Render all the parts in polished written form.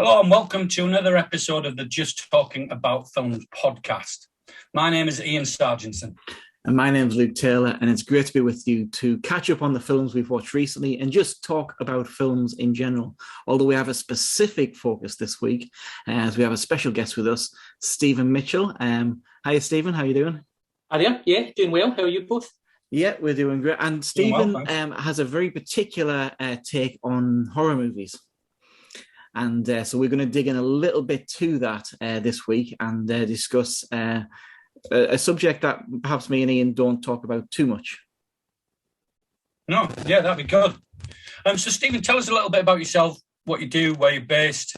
Hello and welcome to another episode of the Just Talking About Films podcast. My name is Ian Sargentson. And my name is Luke Taylor, and it's great to be with you to catch up on the films we've watched recently and just talk about films in general. Although we have a specific focus this week, as we have a special guest with us, Stephen Mitchell. Hi, Stephen. How are you doing? Hiya. Yeah, doing well. How are you both? Yeah, we're doing great. And Stephen has a very particular take on horror movies. And so we're going to dig in a little bit to that this week and discuss a subject that perhaps me and Ian don't talk about too much. No, yeah, that'd be good. So Stephen, tell us a little bit about yourself, what you do, where you're based,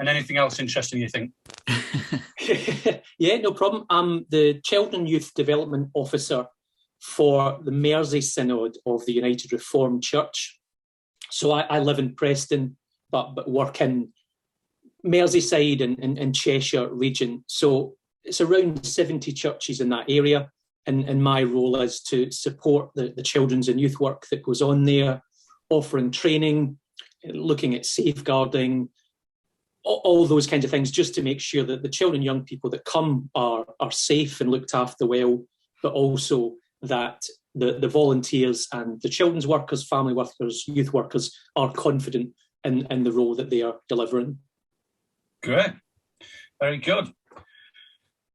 and anything else interesting you think. Yeah, no problem. I'm the Children and Youth Development Officer for the Mersey Synod of the United Reformed Church. So I live in Preston, but work in Merseyside and Cheshire region. So it's around 70 churches in that area. And my role is to support the children's and youth work that goes on there, offering training, looking at safeguarding, all those kinds of things, just to make sure that the children and young people that come are safe and looked after well, but also that the volunteers and the children's workers, family workers, youth workers are confident in the role that they are delivering. Great. Very good.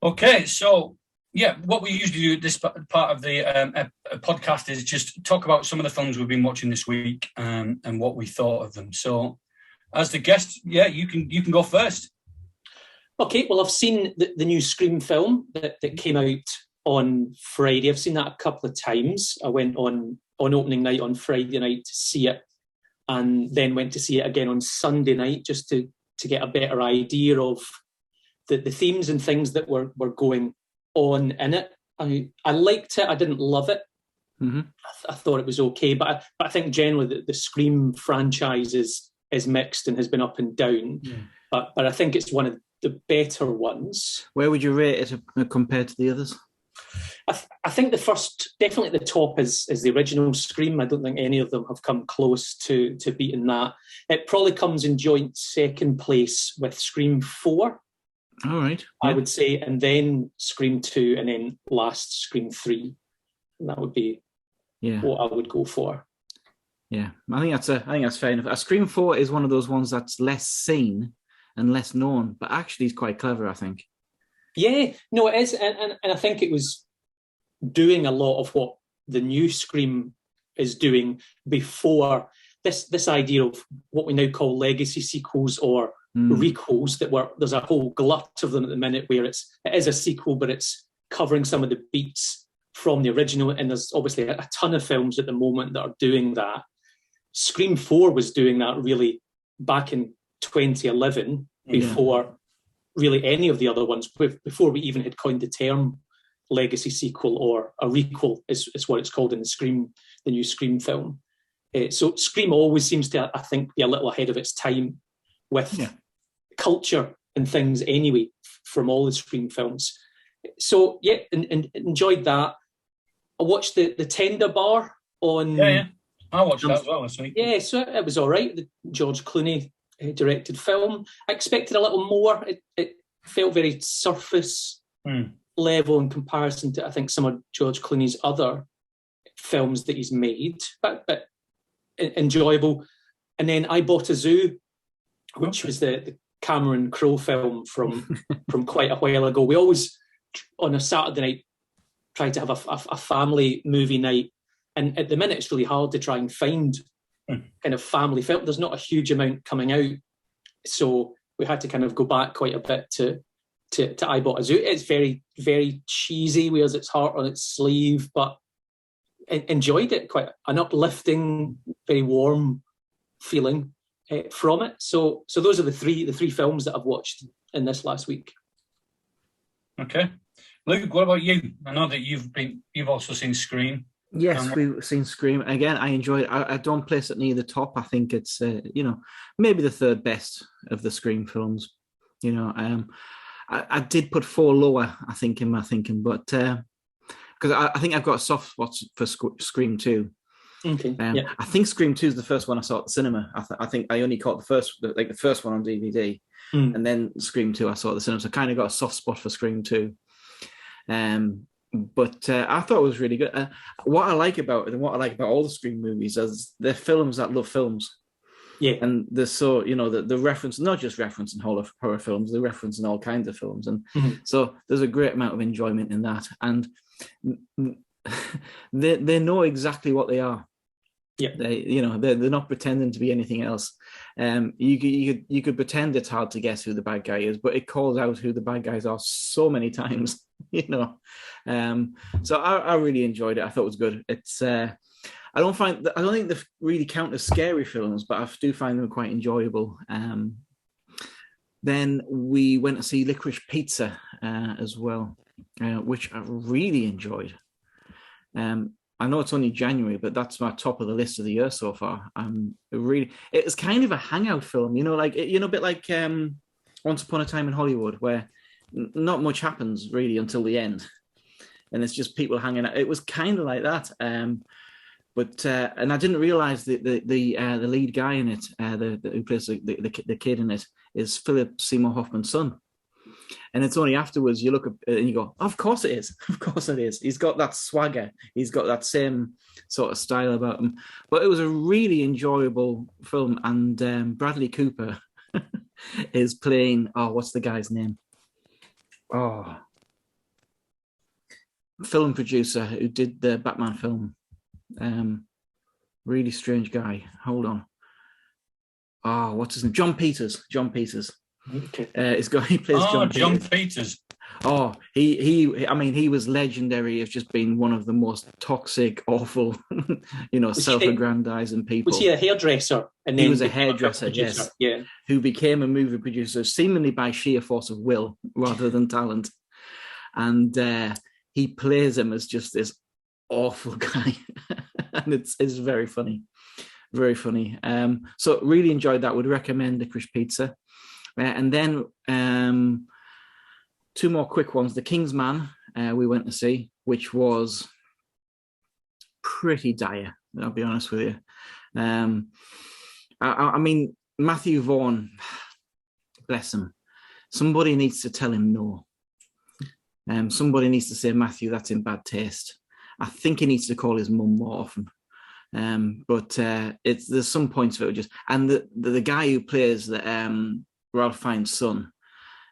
Okay, so yeah, what we usually do at this part of the podcast is just talk about some of the films we've been watching this week and what we thought of them. So as the guest, yeah, you can go first. Okay, well, I've seen the new Scream film that came out on Friday. I've seen that a couple of times. I went on opening night on Friday night to see it, and then went to see it again on Sunday night just to get a better idea of the themes and things that were going on in it. I liked it. I didn't love it. Mm-hmm. I thought it was okay, but I think generally the Scream franchise is mixed and has been up and down. Yeah. But I think it's one of the better ones. Where would you rate it compared to the others? I think the first, definitely at the top, is the original Scream. I don't think any of them have come close to beating that. It probably comes in joint second place with Scream 4. All right. Yeah. I would say, and then Scream 2, and then last Scream 3. And that would be what I would go for. Yeah, I think that's fair enough. Scream 4 is one of those ones that's less seen and less known, but actually is quite clever, I think. Yeah, no, it is, and I think it was doing a lot of what the new Scream is doing before this idea of what we now call legacy sequels or requels. There's a whole glut of them at the minute where it is a sequel, but it's covering some of the beats from the original, and there's obviously a ton of films at the moment that are doing that. Scream 4 was doing that really back in 2011, before really any of the other ones, before we even had coined the term legacy sequel or a requel is what it's called in the new Scream film. So Scream always seems to, I think, be a little ahead of its time with culture and things anyway from all the Scream films. So yeah, and enjoyed that. I watched the Tender Bar on... Yeah. I watched that as well this week. Yeah, so it was all right. The George Clooney directed film. I expected a little more. It felt very surface level in comparison to, I think, some of George Clooney's other films that he's made, but enjoyable. And then I Bought a Zoo, which was the Cameron Crowe film from quite a while ago. We always, on a Saturday night, try to have a family movie night. And at the minute, it's really hard to try and find kind of family film. There's not a huge amount coming out. So we had to kind of go back quite a bit to I Bought a Zoo. It's very, very cheesy, wears its heart on its sleeve, but enjoyed it. Quite an uplifting, very warm feeling from it. So those are the three films that I've watched in this last week. Okay. Luke, what about you? I know that you've also seen Scream. Yes, we've seen Scream. Again, I enjoyed it. I don't place it near the top. I think it's, maybe the third best of the Scream films. I did put 4 lower, I think, in my thinking, but because I think I've got a soft spot for Scream 2. Okay. I think Scream 2 is the first one I saw at the cinema. I think I only caught the first one on DVD, and then Scream 2 I saw at the cinema. So I kind of got a soft spot for Scream 2. But I thought it was really good. What I like about it, and what I like about all the Scream movies, is they're films that love films. Yeah, and they're so the reference, not just referencing horror films, they're referencing all kinds of films, and so there's a great amount of enjoyment in that. And they know exactly what they are. Yeah, they're not pretending to be anything else. You could pretend it's hard to guess who the bad guy is, but it calls out who the bad guys are so many times. So I really enjoyed it. I thought it was good. It's I don't think they really count as scary films, but I do find them quite enjoyable. Then we went to see Licorice Pizza as well, which I really enjoyed. I know it's only January, but that's my top of the list of the year so far. It's kind of a hangout film, a bit like Once Upon a Time in Hollywood, where not much happens really until the end, and it's just people hanging out. It was kind of like that, but I didn't realize that the lead guy in it, who plays the kid in it, is Philip Seymour Hoffman's son. And it's only afterwards you look at and you go, of course it is. Of course it is. He's got that swagger. He's got that same sort of style about him. But it was a really enjoyable film. And Bradley Cooper is playing, what's the guy's name? Film producer who did the Batman film. Really strange guy. Hold on. What's his name? John Peters. Okay. He plays John Peters. He was legendary as just being one of the most toxic, awful, self-aggrandizing people. Was he a hairdresser? And then he was a hairdresser, yes. Yeah. Who became a movie producer seemingly by sheer force of will rather than talent. And he plays him as just this awful guy. And it's very funny. Very funny. So really enjoyed that. Would recommend Licorice Pizza. And then two more quick ones. The King's Man we went to see, which was pretty dire, I'll be honest with you. I mean, Matthew Vaughn, bless him. Somebody needs to tell him no. Somebody needs to say, Matthew, that's in bad taste. I think he needs to call his mum more often. But there's some points of it just, and the guy who plays the Ralph Fiennes' son,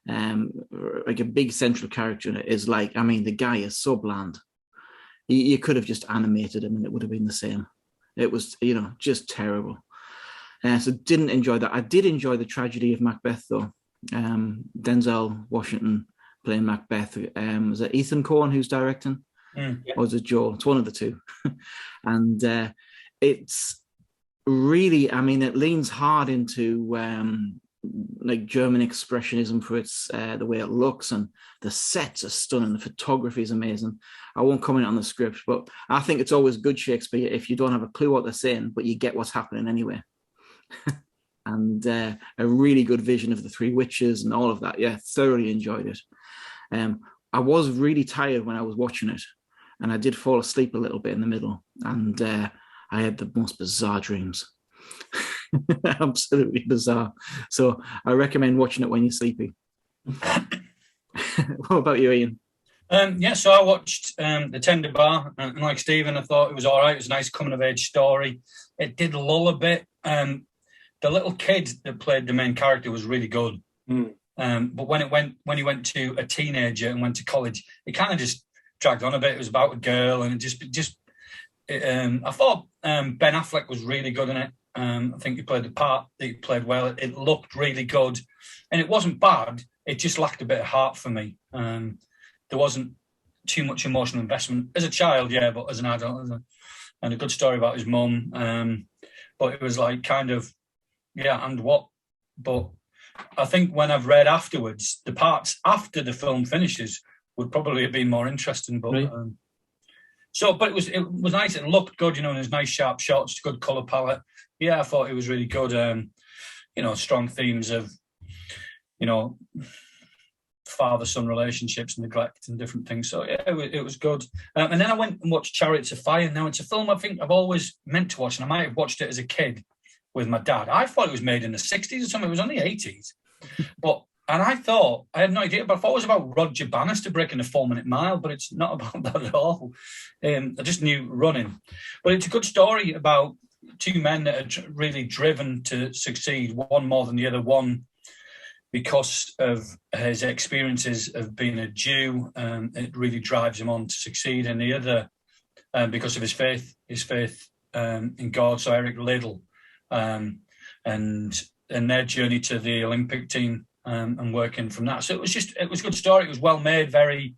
like a big central character in it, is like, I mean, the guy is so bland. You could have just animated him and it would have been the same. It was, just terrible. So didn't enjoy that. I did enjoy the tragedy of Macbeth though. Denzel Washington playing Macbeth. Was it Ethan Coen who's directing? Or was it Joel? It's one of the two. And it's really, I mean, it leans hard into like German expressionism for its the way it looks, and the sets are stunning. The photography is amazing. I won't comment on the script, but I think it's always good Shakespeare if you don't have a clue what they're saying, but you get what's happening anyway. And a really good vision of the three witches and all of that. Yeah, thoroughly enjoyed it. I was really tired when I was watching it, and I did fall asleep a little bit in the middle, and I had the most bizarre dreams. Absolutely bizarre. So I recommend watching it when you're sleepy. What about you, Ian? So I watched The Tender Bar, and like Stephen, I thought it was all right. It was a nice coming-of-age story. It did lull a bit. The little kid that played the main character was really good. But when he went to a teenager and went to college, it kind of just dragged on a bit. It was about a girl, and I thought Ben Affleck was really good in it. I think he played the part that he played well. It looked really good, and it wasn't bad. It just lacked a bit of heart for me. There wasn't too much emotional investment as a child, yeah, but as an adult, and a good story about his mum. But it was like kind of, yeah, and what? But I think when I've read afterwards, the parts after the film finishes would probably have been more interesting. But right. But it was nice. It looked good, and there's nice sharp shots, good color palette. Yeah, I thought it was really good. Strong themes of, father-son relationships and neglect and different things. So yeah, it was good. And then I went and watched Chariots of Fire. Now it's a film I think I've always meant to watch, and I might have watched it as a kid with my dad. I thought it was made in the 60s or something. It was on the 80s. And I had no idea, but I thought it was about Roger Bannister breaking a 4-minute mile, but it's not about that at all. I just knew running. But it's a good story about two men that are really driven to succeed, one more than the other. One because of his experiences of being a Jew, it really drives him on to succeed. And the other, because of his faith in God. So Eric Liddell, and their journey to the Olympic team, and working from that. So it was a good story. It was well made, very,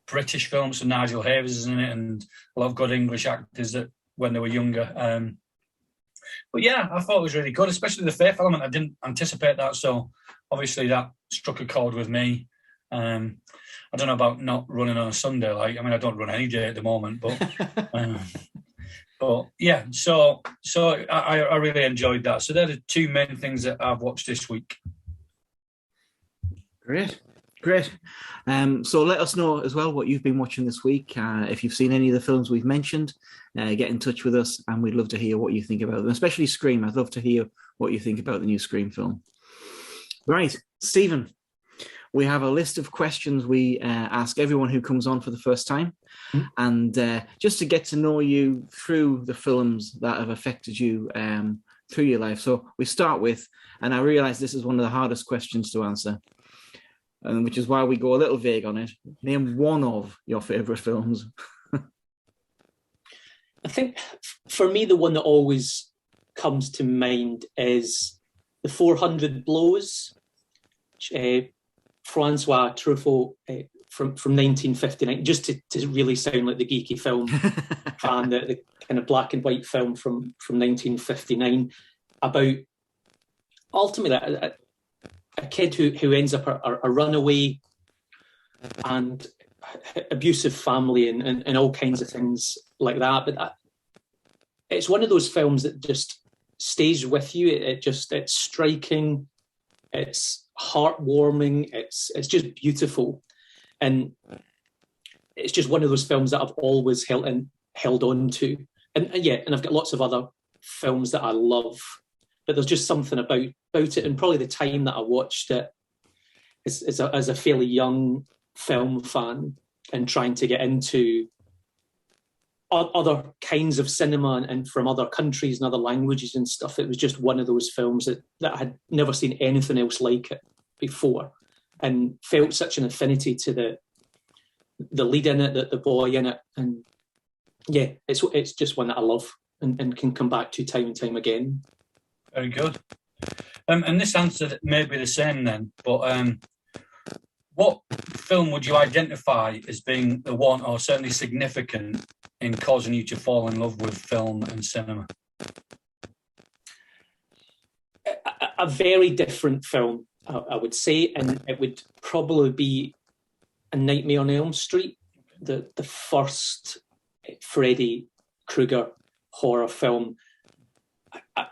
British film. So Nigel Havers is in it, and a lot of good English actors that when they were younger. But yeah, I thought it was really good, especially the faith element. I didn't anticipate that, so obviously that struck a chord with me. I don't know about not running on a Sunday. I don't run any day at the moment, but yeah. So I really enjoyed that. So they're the two main things that I've watched this week. Great. So let us know as well what you've been watching this week. If you've seen any of the films we've mentioned, get in touch with us, and we'd love to hear what you think about them, especially Scream. I'd love to hear what you think about the new Scream film. Right, Stephen, we have a list of questions we ask everyone who comes on for the first time, and just to get to know you through the films that have affected you through your life. So we start with, and I realise this is one of the hardest questions to answer, and which is why we go a little vague on it. Name one of your favourite films. I think for me, the one that always comes to mind is The 400 Blows, which, Francois Truffaut from 1959, just to really sound like the geeky film fan, the kind of black and white film from 1959, about ultimately a kid who ends up a runaway and abusive family and all kinds of things like that. But it's one of those films that just stays with you. It's striking, it's heartwarming, it's just beautiful, and it's just one of those films that I've always held on to. And I've got lots of other films that I love, but there's just something about it, and probably the time that I watched it as a fairly young film fan and trying to get into other kinds of cinema and from other countries and other languages and stuff. It was just one of those films that I had never seen anything else like it before, and felt such an affinity to the lead in it, the boy in it. And yeah, it's just one that I love and can come back to time and time again. Very good. And this answer may be the same then, but what film would you identify as being the one, or certainly significant, in causing you to fall in love with film and cinema? A very different film, I would say, and it would probably be A Nightmare on Elm Street, the first Freddy Krueger horror film. I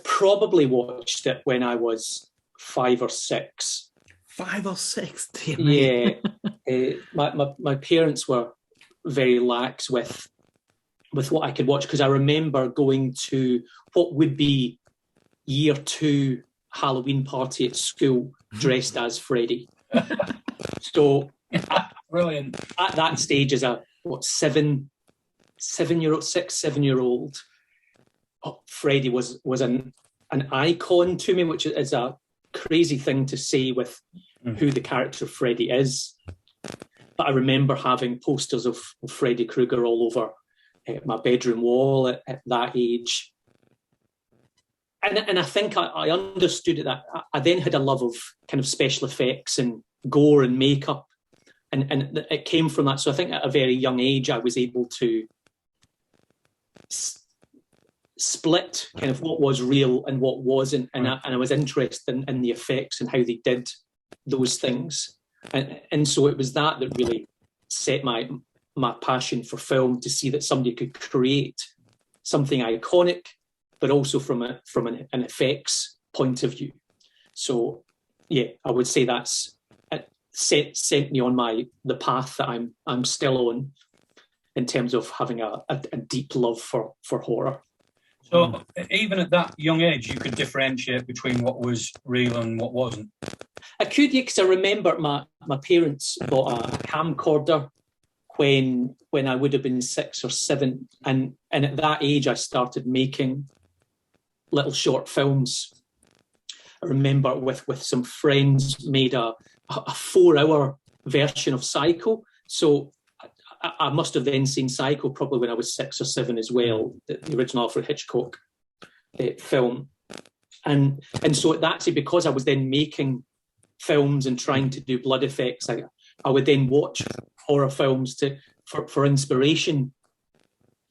probably watched it when I was 5 or 6. 5 or 6, dear me. Yeah. My parents were very lax with what I could watch, because I remember going to what would be year 2 Halloween party at school dressed as Freddy. So Brilliant. At that stage, as a 7-year-old, Freddy was an icon to me, which is a crazy thing to say with who the character Freddy is. But I remember having posters of Freddy Krueger all over my bedroom wall at that age. And I think I understood it, that I then had a love of kind of special effects and gore and makeup, and it came from that. So I think at a very young age I was able to split kind of what was real and what wasn't, and I was interested in the effects and how they did those things, and so it was that really set my passion for film, to see that somebody could create something iconic, but also from an effects point of view. So I would say that's sent me on the path that I'm still on in terms of having a deep love for horror. So even at that young age, you could differentiate between what was real and what wasn't? I could, yeah, because I remember my parents bought a camcorder when I would have been 6 or 7, and at that age I started making little short films. I remember with some friends made a 4-hour version of Psycho. So I must have then seen Psycho probably when I was 6 or 7 as well, the original Alfred Hitchcock film. And so that's it, because I was then making films and trying to do blood effects, I would then watch horror films for inspiration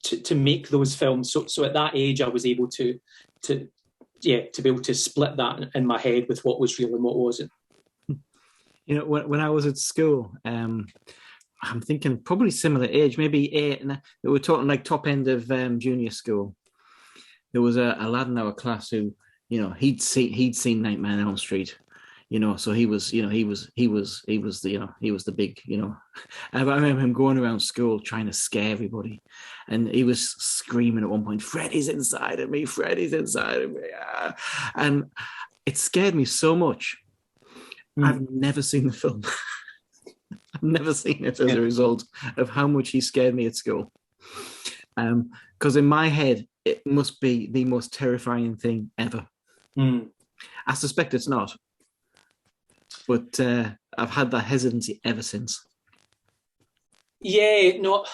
to make those films. So at that age, I was able to be able to split that in my head with what was real and what wasn't. You know, when I was at school, I'm thinking probably similar age, maybe 8. And we were talking like top end of junior school. There was a lad in our class who, you know, he'd seen Nightmare on Elm Street, you know, so he was the big, you know. I remember him going around school trying to scare everybody, and he was screaming at one point, "Freddy's inside of me! Freddy's inside of me!" And it scared me so much. I've never seen the film. I've never seen it as a result of how much he scared me at school. Because in my head, it must be the most terrifying thing ever. I suspect it's not. But I've had that hesitancy ever since. Yeah, no,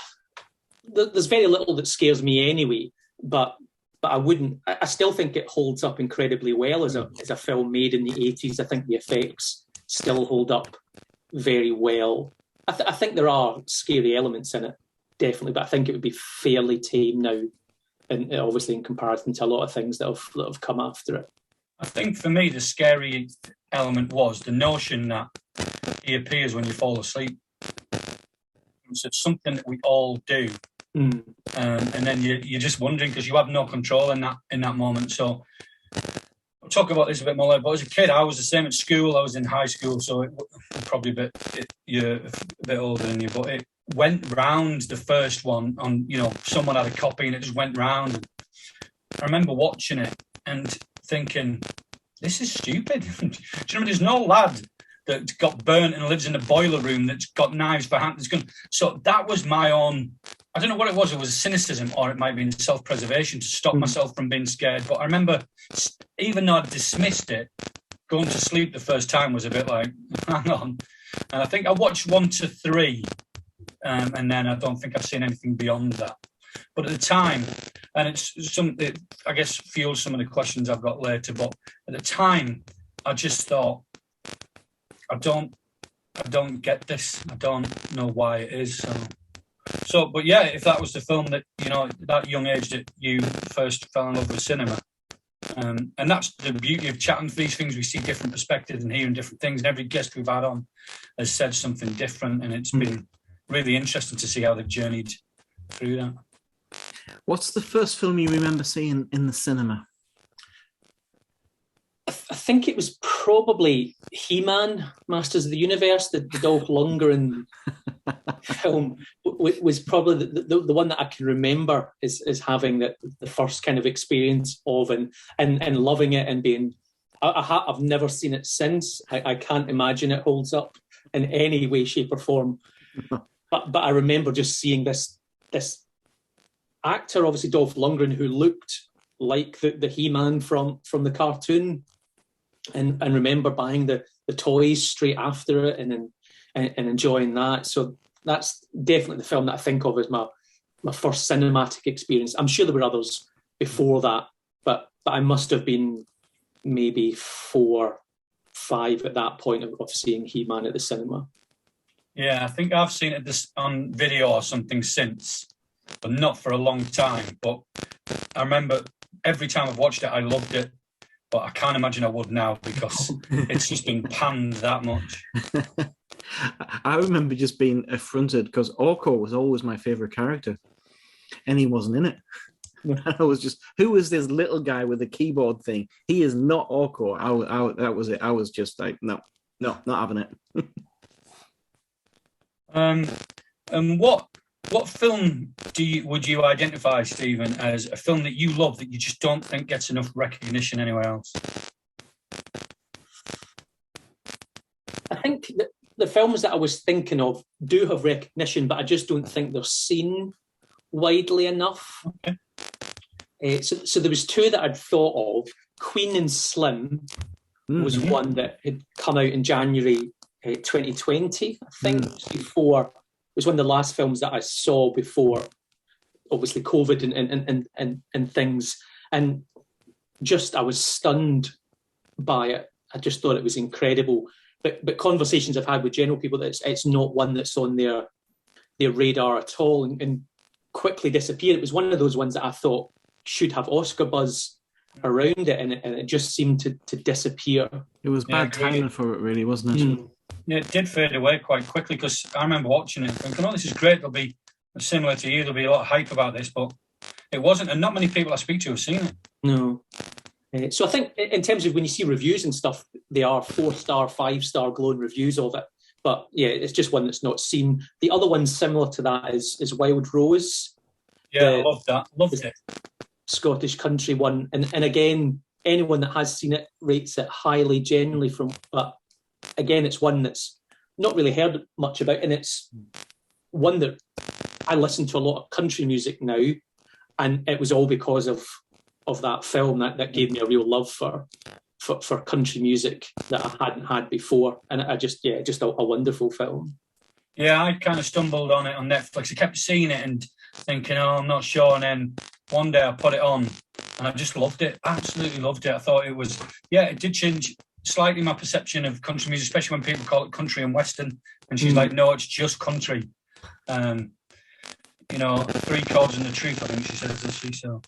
there's very little that scares me anyway, but I wouldn't. I still think it holds up incredibly well as a film made in the 80s. I think the effects still hold up very well. I think there are scary elements in it, definitely, but I think it would be fairly tame now, and obviously in comparison to a lot of things that have come after it. I think for me the scary element was the notion that he appears when you fall asleep. So it's something that we all do, and then you're just wondering because you have no control in that moment. So I'll talk about this a bit more later. But as a kid, I was the same at school. I was in high school, so probably you're a bit older than you. But it went round the first one on, you know, someone had a copy and it just went round. I remember watching it and thinking, this is stupid. Do you know, there's no lad that got burnt and lives in a boiler room that's got knives for hands. So that was my own, I don't know what it was a cynicism, or it might be self-preservation to stop myself from being scared. But I remember, even though I dismissed it, going to sleep the first time was a bit like, hang on. And I think I watched 1 to 3, and then I don't think I've seen anything beyond that. But at the time, and it I guess fuels some of the questions I've got later, but at the time, I just thought, I don't get this. I don't know why it is. So, but yeah, if that was the film that, you know, that young age that you first fell in love with cinema, and that's the beauty of chatting for these things. We see different perspectives and hearing different things, and every guest we've had on has said something different, and it's been really interesting to see how they've journeyed through that. What's the first film you remember seeing in the cinema? I think it was probably He-Man, Masters of the Universe, the Dolph Lundgren film was probably the one that I can remember is having the first kind of experience of and loving it and being. I've never seen it since. I can't imagine it holds up in any way, shape, or form. But I remember just seeing this actor, obviously Dolph Lundgren, who looked like the He-Man from the cartoon, and remember buying the toys straight after it and enjoying that. So that's definitely the film that I think of as my first cinematic experience. I'm sure there were others before that, but I must have been maybe 4, 5 at that point of seeing He-Man at the cinema. Yeah, I think I've seen it on video or something since, but not for a long time. But I remember every time I've watched it, I loved it. But I can't imagine I would now because it's just been panned that much. I remember just being affronted because Orko was always my favourite character, and he wasn't in it. I was just, who is this little guy with the keyboard thing? He is not awkward. That was it. I was just like, no, not having it. And what film would you identify, Stephen, as a film that you love that you just don't think gets enough recognition anywhere else? I think that the films that I was thinking of do have recognition, but I just don't think they're seen widely enough. Okay. So there was two that I'd thought of. Queen and Slim was one that had come out in January 2020, I think. Before, it was one of the last films that I saw before, obviously COVID and things. And just, I was stunned by it. I just thought it was incredible. But conversations I've had with general people, that it's not one that's on their radar at all, and quickly disappeared. It was one of those ones that I thought should have Oscar buzz around it, and it just seemed to disappear. It was bad timing for it, really, wasn't it? Yeah, it did fade away quite quickly, because I remember watching it and thinking, oh, this is great. There'll be, similar to you, there'll be a lot of hype about this, but it wasn't, and not many people I speak to have seen it. No. So I think in terms of when you see reviews and stuff, they are 4-star, 5-star glowing reviews of it. But yeah, it's just one that's not seen. The other one similar to that is Wild Rose. Yeah, I loved that. Loved it. Scottish country one. And again, anyone that has seen it rates it highly generally but again, it's one that's not really heard much about. And it's one that I listen to a lot of country music now. And it was all because of that film that gave me a real love for country music that I hadn't had before. And I just a wonderful film. Yeah, I kind of stumbled on it on Netflix. I kept seeing it and thinking, oh, I'm not sure. And then one day I put it on and I just loved it. Absolutely loved it. I thought it was, it did change slightly my perception of country music, especially when people call it country and western. And she's like, no, it's just country. 3 chords and the truth, I think she says, does she? So,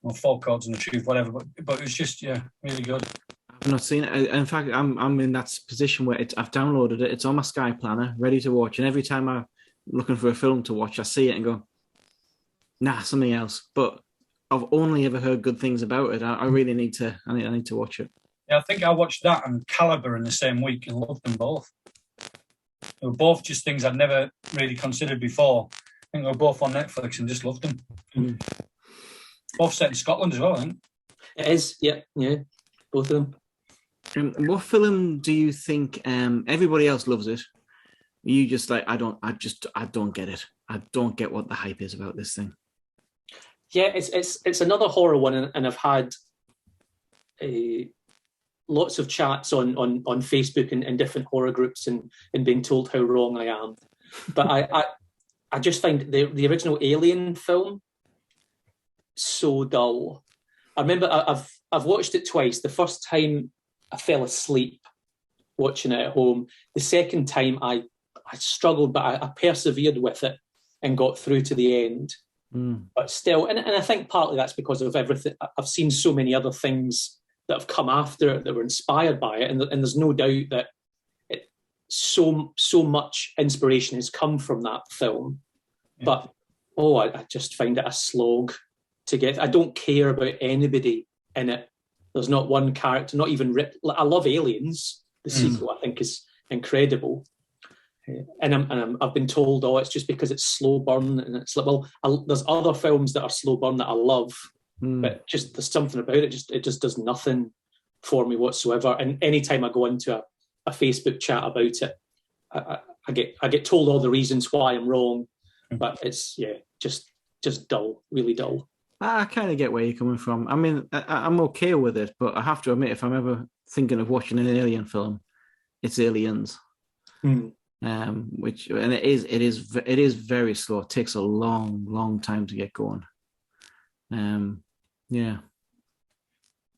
or 4 chords and the truth, whatever. But it was just, really good. I've not seen it. In fact, I'm in that position where I've downloaded it. It's on my Sky Planner, ready to watch. And every time I'm looking for a film to watch, I see it and go, nah, something else. But I've only ever heard good things about it. I really need to. I need to watch it. Yeah, I think I watched that and Caliber in the same week and loved them both. They were both just things I'd never really considered before. I think they were both on Netflix and just loved them. Both set in Scotland as well, I think. It is, yeah, both of them. What film do you think everybody else loves it? You just like, I don't get it. I don't get what the hype is about this thing. Yeah, it's another horror one, and I've had lots of chats on Facebook and different horror groups and being told how wrong I am. But I just find the original Alien film so dull. I remember I've watched it twice. The first time I fell asleep watching it at home. The second time I struggled, but I persevered with it and got through to the end. But still, and I think partly that's because of everything. I've seen so many other things that have come after it that were inspired by it, and there's no doubt that so much inspiration has come from that film. Yeah. But I just find it a slog to get. I don't care about anybody in it. There's not one character, not even Rip. I love Aliens. The sequel, I think, is incredible. And I've been told, it's just because it's slow burn, and it's like, there's other films that are slow burn that I love, but just there's something about it. It just does nothing for me whatsoever. And anytime I go into a Facebook chat about it, I get told all the reasons why I'm wrong, but it's just dull, really dull. I kind of get where you're coming from. I mean, I'm okay with it, but I have to admit, if I'm ever thinking of watching an alien film, it's Aliens. Which it is very slow. It takes a long time to get going. Yeah.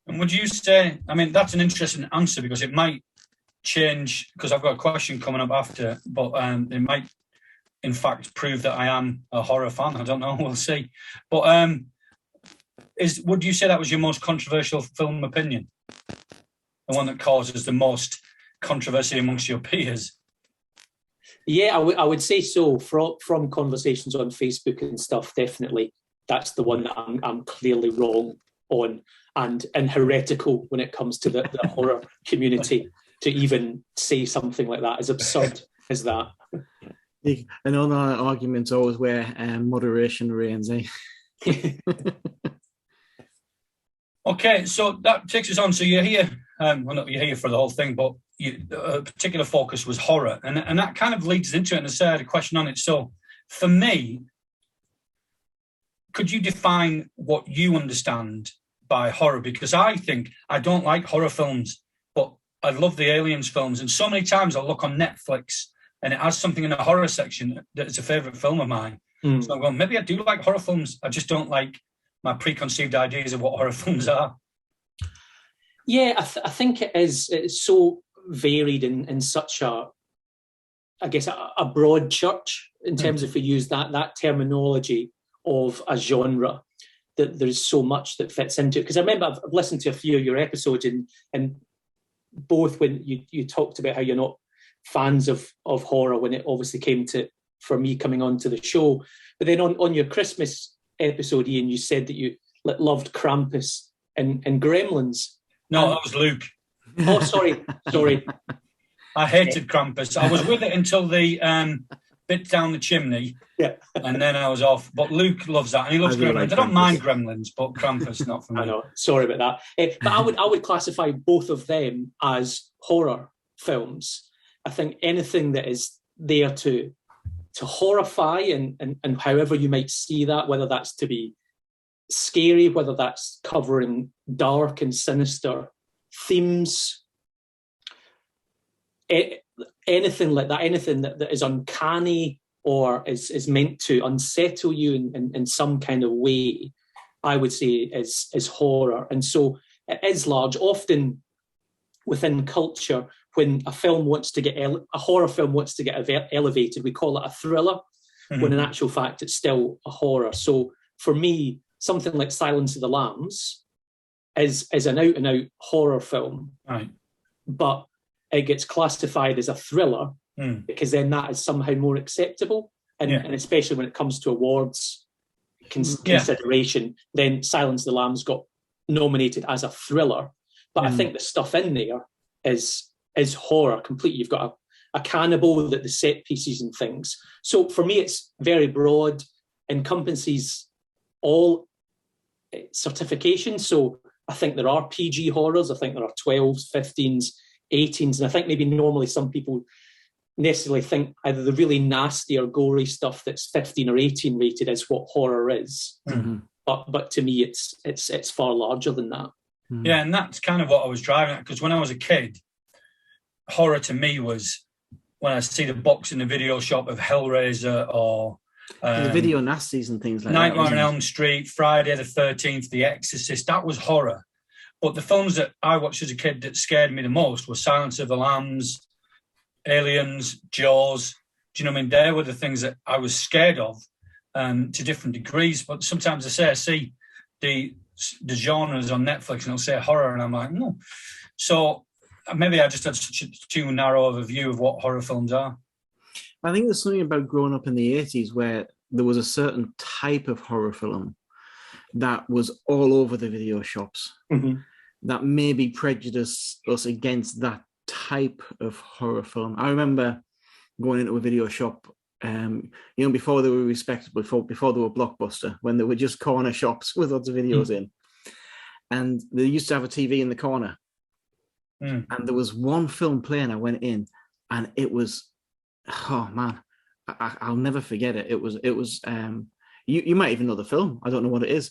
And would you say? I mean, that's an interesting answer because it might change. Because I've got a question coming up after, but it might, in fact, prove that I am a horror fan. I don't know. We'll see. But would you say that was your most controversial film opinion? The one that causes the most controversy amongst your peers? Yeah, I would say so. From conversations on Facebook and stuff, definitely. that's the one that I'm clearly wrong on, and heretical when it comes to the horror community. To even say something like that, as absurd as that. Another argument's always where moderation reigns, eh? Okay, so that takes us on. So you're here, well, not you're here for the whole thing, but a particular focus was horror, and that kind of leads into it. And I said I had a question on it. So for me, could you define what you understand by horror? Because I think I don't like horror films, but I love the Aliens films, and so many times I'll look on Netflix and it has something in the horror section that is a favourite film of mine. So I'm going, maybe I do like horror films. I just don't like my preconceived ideas of what horror films are. Yeah, I think it's so varied in such a broad church in terms of, if we use that terminology of a genre, that there's so much that fits into it. Because I remember I've listened to a few of your episodes, and both when you talked about how you're not fans of horror, when it obviously came to, for me, coming onto the show. But then on your Christmas episode, Ian, you said that you loved Krampus and Gremlins. No, that was Luke. Oh, sorry. I hated Krampus. I was with it until the bit down the chimney, and then I was off. But Luke loves that, and he loves Gremlins. Like I don't mind Gremlins, but Krampus, not for me. I know. Sorry about that. But I would classify both of them as horror films. I think anything that is there to horrify and however you might see that, whether that's to be scary, whether that's covering dark and sinister themes, anything like that, anything that is uncanny or is meant to unsettle you in some kind of way, I would say is horror. And so it is large. Often within culture, when a film wants to get a horror film wants to get elevated, we call it a thriller, when in actual fact it's still a horror. So for me, something like Silence of the Lambs is an out-and-out horror film, right? But it gets classified as a thriller because then that is somehow more acceptable, and especially when it comes to awards consideration, then Silence of the Lambs got nominated as a thriller. But I think the stuff in there is horror completely. You've got a cannibal, that the set pieces and things. So for me, it's very broad, encompasses all certifications. So I think there are PG horrors. I think there are 12s, 15s, 18s. And I think maybe normally some people necessarily think either the really nasty or gory stuff that's 15 or 18 rated is what horror is. But to me, it's far larger than that. Yeah, and that's kind of what I was driving at, because when I was a kid, horror to me was when I see the box in the video shop of Hellraiser or the video nasties and things like Nightmare that. on Elm Street, Friday the 13th, The Exorcist. That was horror. But the films that I watched as a kid that scared me the most were Silence of the Lambs, Aliens, Jaws. Do you know what I mean? They were the things that I was scared of to different degrees. But sometimes I see the genres on Netflix and it'll say horror, and I'm like, no. So maybe I just had such a too narrow of a view of what horror films are. I think there's something about growing up in the 80s where there was a certain type of horror film that was all over the video shops that maybe prejudiced us against that type of horror film. I remember going into a video shop, before they were respectable, before they were Blockbuster, when they were just corner shops with lots of videos in. And they used to have a TV in the corner. And there was one film playing. I went in, and it was, oh man, I'll never forget it. It was. You might even know the film. I don't know what it is,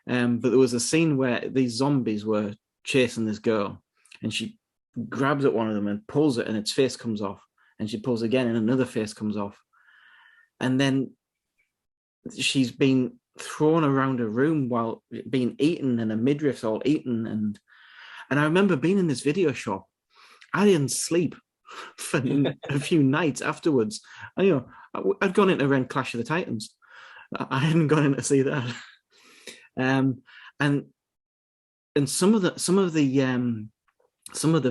but there was a scene where these zombies were chasing this girl, and she grabs at one of them and pulls it, and its face comes off, and she pulls again, and another face comes off, and then she's been thrown around a room while being eaten, and a midriff's all eaten, and I remember being in this video shop. I didn't sleep for a few nights afterwards. And, I'd gone in to rent Clash of the Titans. I hadn't gone in to see that. And some of the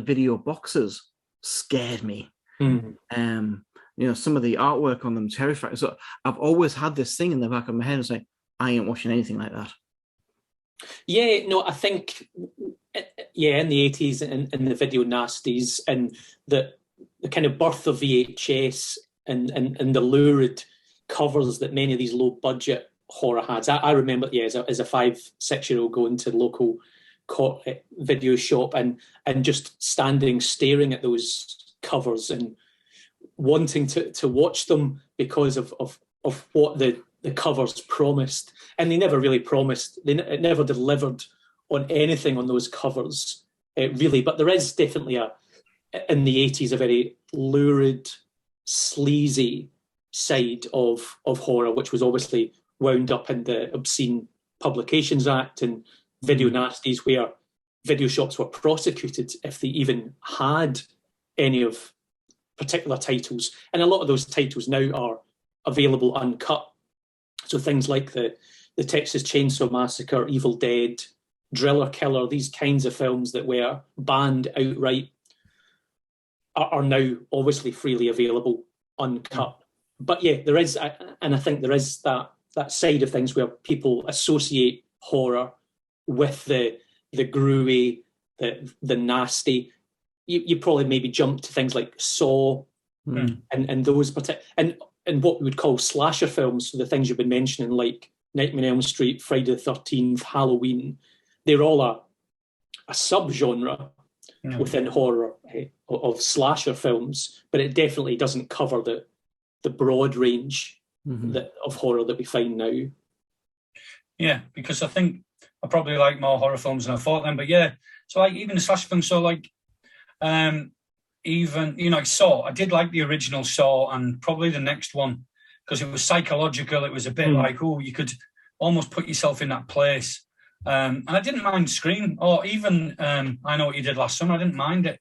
video boxes scared me. Some of the artwork on them terrified. So I've always had this thing in the back of my head. It's like, I ain't watching anything like that. Yeah, no, I think, in the 80s and the video nasties and the kind of birth of VHS and the lurid covers that many of these low budget horror had. I remember, as a 5-6-year-old going to the local video shop and just standing staring at those covers and wanting to watch them because of what the covers promised. And they never really promised. It never delivered on anything on those covers, really. But there is definitely in the 80s, a very lurid, sleazy side of horror, which was obviously wound up in the Obscene Publications Act and video nasties, where video shops were prosecuted if they even had any of particular titles. And a lot of those titles now are available uncut. So things like the Texas Chainsaw Massacre, Evil Dead, Driller Killer, these kinds of films that were banned outright are now obviously freely available uncut. But yeah, there is, and I think there is that side of things where people associate horror with the gruey, the nasty. You probably maybe jump to things like Saw and those and what we would call slasher films, so the things you've been mentioning, like Nightmare on Elm Street, Friday the 13th, Halloween. They're all a subgenre within horror of slasher films, but it definitely doesn't cover the broad range of horror that we find now. Yeah, because I think I probably like more horror films than I thought then. But yeah, so like even the slasher films, so like even, I Saw, I did like the original Saw and probably the next one because it was psychological. It was a bit like, you could almost put yourself in that place. And I didn't mind Scream or even I Know What You Did Last Summer. I didn't mind it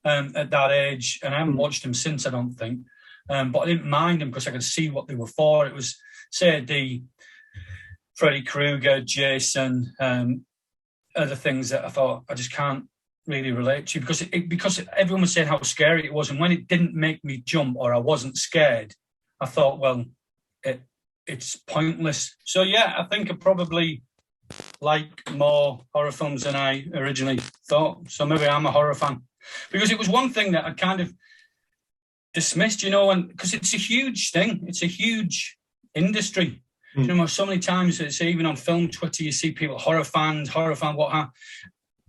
at that age. And I haven't watched them since, I don't think. But I didn't mind them because I could see what they were for. It was, say, the Freddy Krueger, Jason, other things that I thought I just can't really relate to because everyone was saying how scary it was, and when it didn't make me jump or I wasn't scared, I thought, well, it's pointless. So yeah, I think I probably like more horror films than I originally thought. So maybe I'm a horror fan because it was one thing that I kind of dismissed, and because it's a huge thing, it's a huge industry. So many times it's even on film Twitter, you see people horror fan, what have.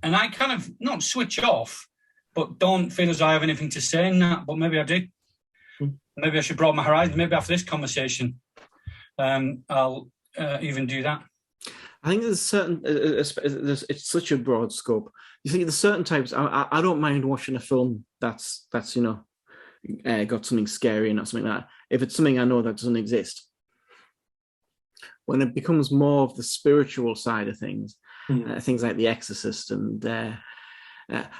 And I kind of not switch off, but don't feel as I have anything to say in that. But maybe I do. Maybe I should broaden my horizon. Maybe after this conversation, I'll even do that. I think there's it's such a broad scope. You think there's certain types. I don't mind watching a film that's got something scary and not something like that. If it's something I know that doesn't exist. When it becomes more of the spiritual side of things, things like The Exorcist, and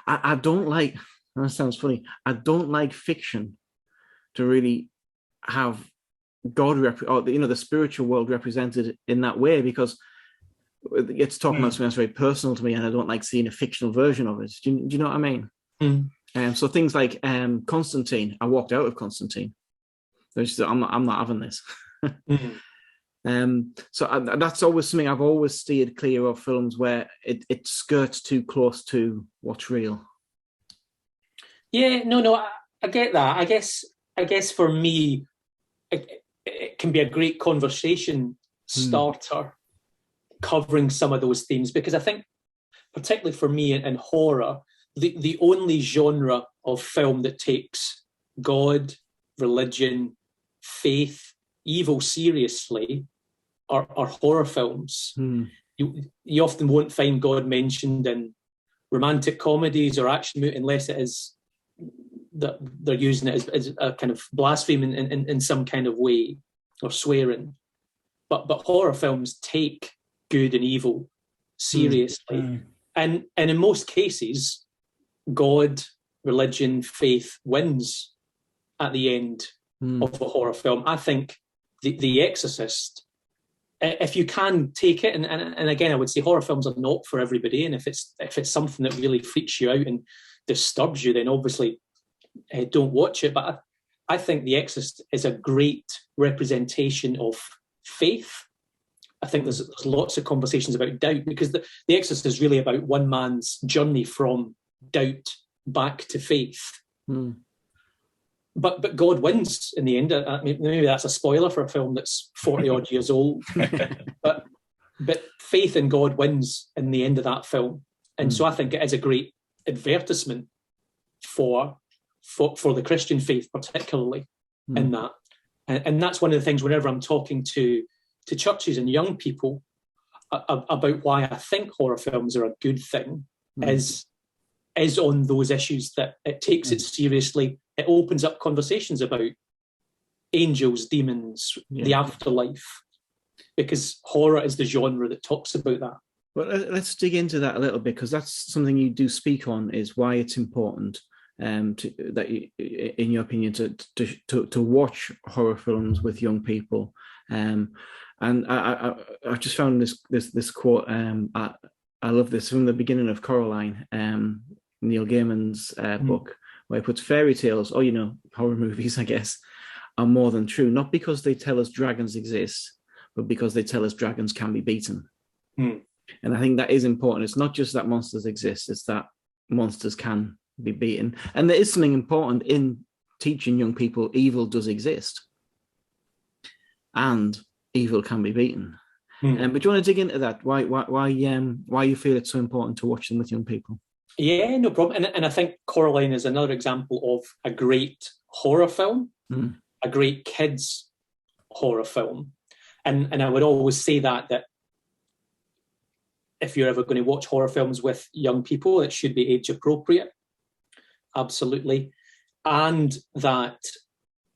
I don't like. That sounds funny. I don't like fiction to really have God the spiritual world represented in that way, because it's talking about something that's very personal to me, and I don't like seeing a fictional version of it. Do you know what I mean? So things like Constantine, I walked out of Constantine. I'm not having this. So that's always something I've always steered clear of, films where it skirts too close to what's real. Yeah, no, I get that. I guess for me, it can be a great conversation starter covering some of those themes, because I think, particularly for me in horror, the only genre of film that takes God, religion, faith, evil seriously are horror films. You often won't find God mentioned in romantic comedies or action movies unless it is that they're using it as a kind of blasphemy in some kind of way, or swearing. But horror films take good and evil seriously. And in most cases, God, religion, faith wins at the end of a horror film. I think The Exorcist, if you can take it, and again, I would say horror films are not for everybody, and if it's something that really freaks you out and disturbs you, then obviously don't watch it. But I think The Exorcist is a great representation of faith I think there's lots of conversations about doubt, because the Exorcist is really about one man's journey from doubt back to faith. But God wins in the end. Maybe that's a spoiler for a film that's 40 odd years old. but faith in God wins in the end of that film. And so I think it is a great advertisement for the Christian faith, particularly in that. And that's one of the things whenever I'm talking to churches and young people about why I think horror films are a good thing is on those issues, that it takes it seriously. It opens up conversations about angels, demons, the afterlife, because horror is the genre that talks about that. Well, let's dig into that a little bit, because that's something you do speak on, is why it's important in your opinion, to watch horror films with young people. And I just found this quote. I love this from the beginning of Coraline, Neil Gaiman's book, where he puts fairy tales, or horror movies, I guess, are more than true, not because they tell us dragons exist, but because they tell us dragons can be beaten. And I think that is important. It's not just that monsters exist, it's that monsters can be beaten. And there is something important in teaching young people evil does exist and evil can be beaten. But do you want to dig into that? Why you feel it's so important to watch them with young people? Yeah, no problem. And I think Coraline is another example of a great horror film, a great kids horror film. And I would always say that if you're ever going to watch horror films with young people, it should be age appropriate. Absolutely. And that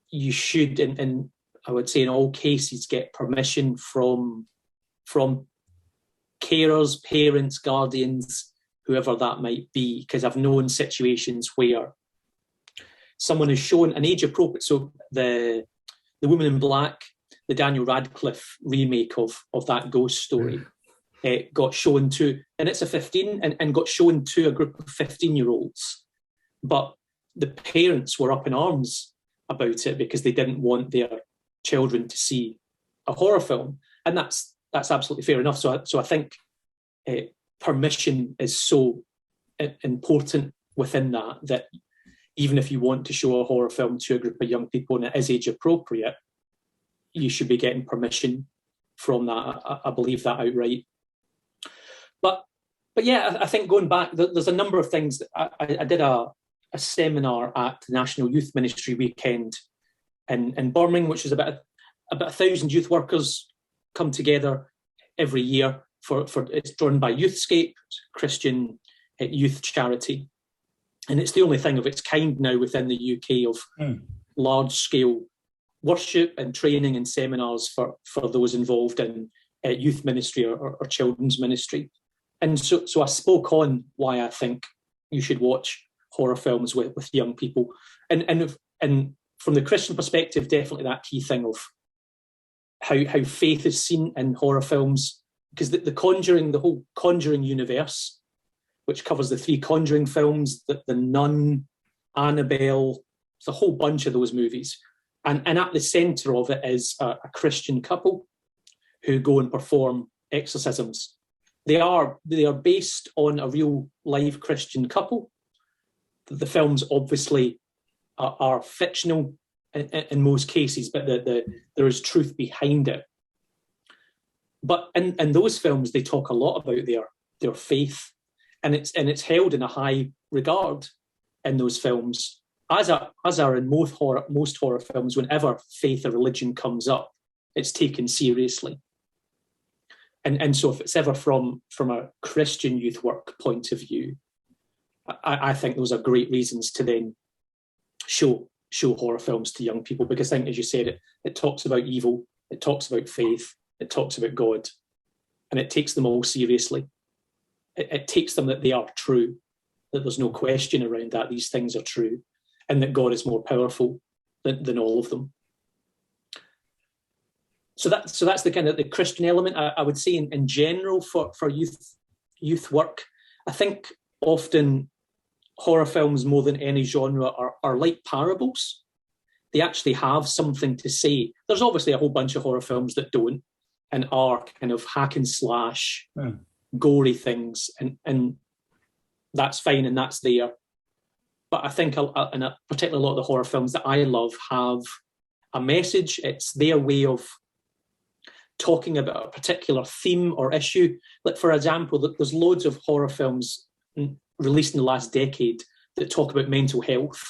you should, and I would say in all cases, get permission from carers, parents, guardians, whoever that might be, because I've known situations where someone is shown an age appropriate. So the Woman in Black, the Daniel Radcliffe remake of that ghost story, got shown to, and it's a 15, and got shown to a group of 15-year-olds. But the parents were up in arms about it because they didn't want their children to see a horror film, and that's absolutely fair enough. So I think permission is so important within that even if you want to show a horror film to a group of young people and it is age appropriate, you should be getting permission from that. I believe that outright. But yeah, I think going back, there's a number of things. I did a seminar at the National Youth Ministry weekend in Birmingham, which is about 1,000 youth workers come together every year for it's run by Youthscape, Christian youth charity, and it's the only thing of its kind now within the UK of large scale worship and training and seminars for those involved in youth ministry or children's ministry. And so I spoke on why I think you should watch horror films with young people, and from the Christian perspective, definitely that key thing of how faith is seen in horror films, because the Conjuring, the whole Conjuring universe, which covers the 3 Conjuring films, the Nun, Annabelle, it's a whole bunch of those movies, and at the centre of it is a Christian couple who go and perform exorcisms. They are based on a real live Christian couple. The films obviously are fictional in most cases, but there is truth behind it. But in those films, they talk a lot about their faith, and it's held in a high regard in those films, as are in most horror films. Whenever faith or religion comes up, it's taken seriously. And so if it's ever from a Christian youth work point of view, I think those are great reasons to then show horror films to young people, because I think, as you said, it talks about evil, it talks about faith, it talks about God, and it takes them all seriously. It takes them that they are true, that there's no question around that, these things are true, and that God is more powerful than all of them. So that's the kind of the Christian element. I would say in general for youth work, I think often horror films, more than any genre, are like parables. They actually have something to say. There's obviously a whole bunch of horror films that don't, are kind of hack and slash, gory things, and that's fine and that's there. But I think particularly a lot of the horror films that I love have a message. It's their way of talking about a particular theme or issue. Like, for example, there's loads of horror films released in the last decade that talk about mental health,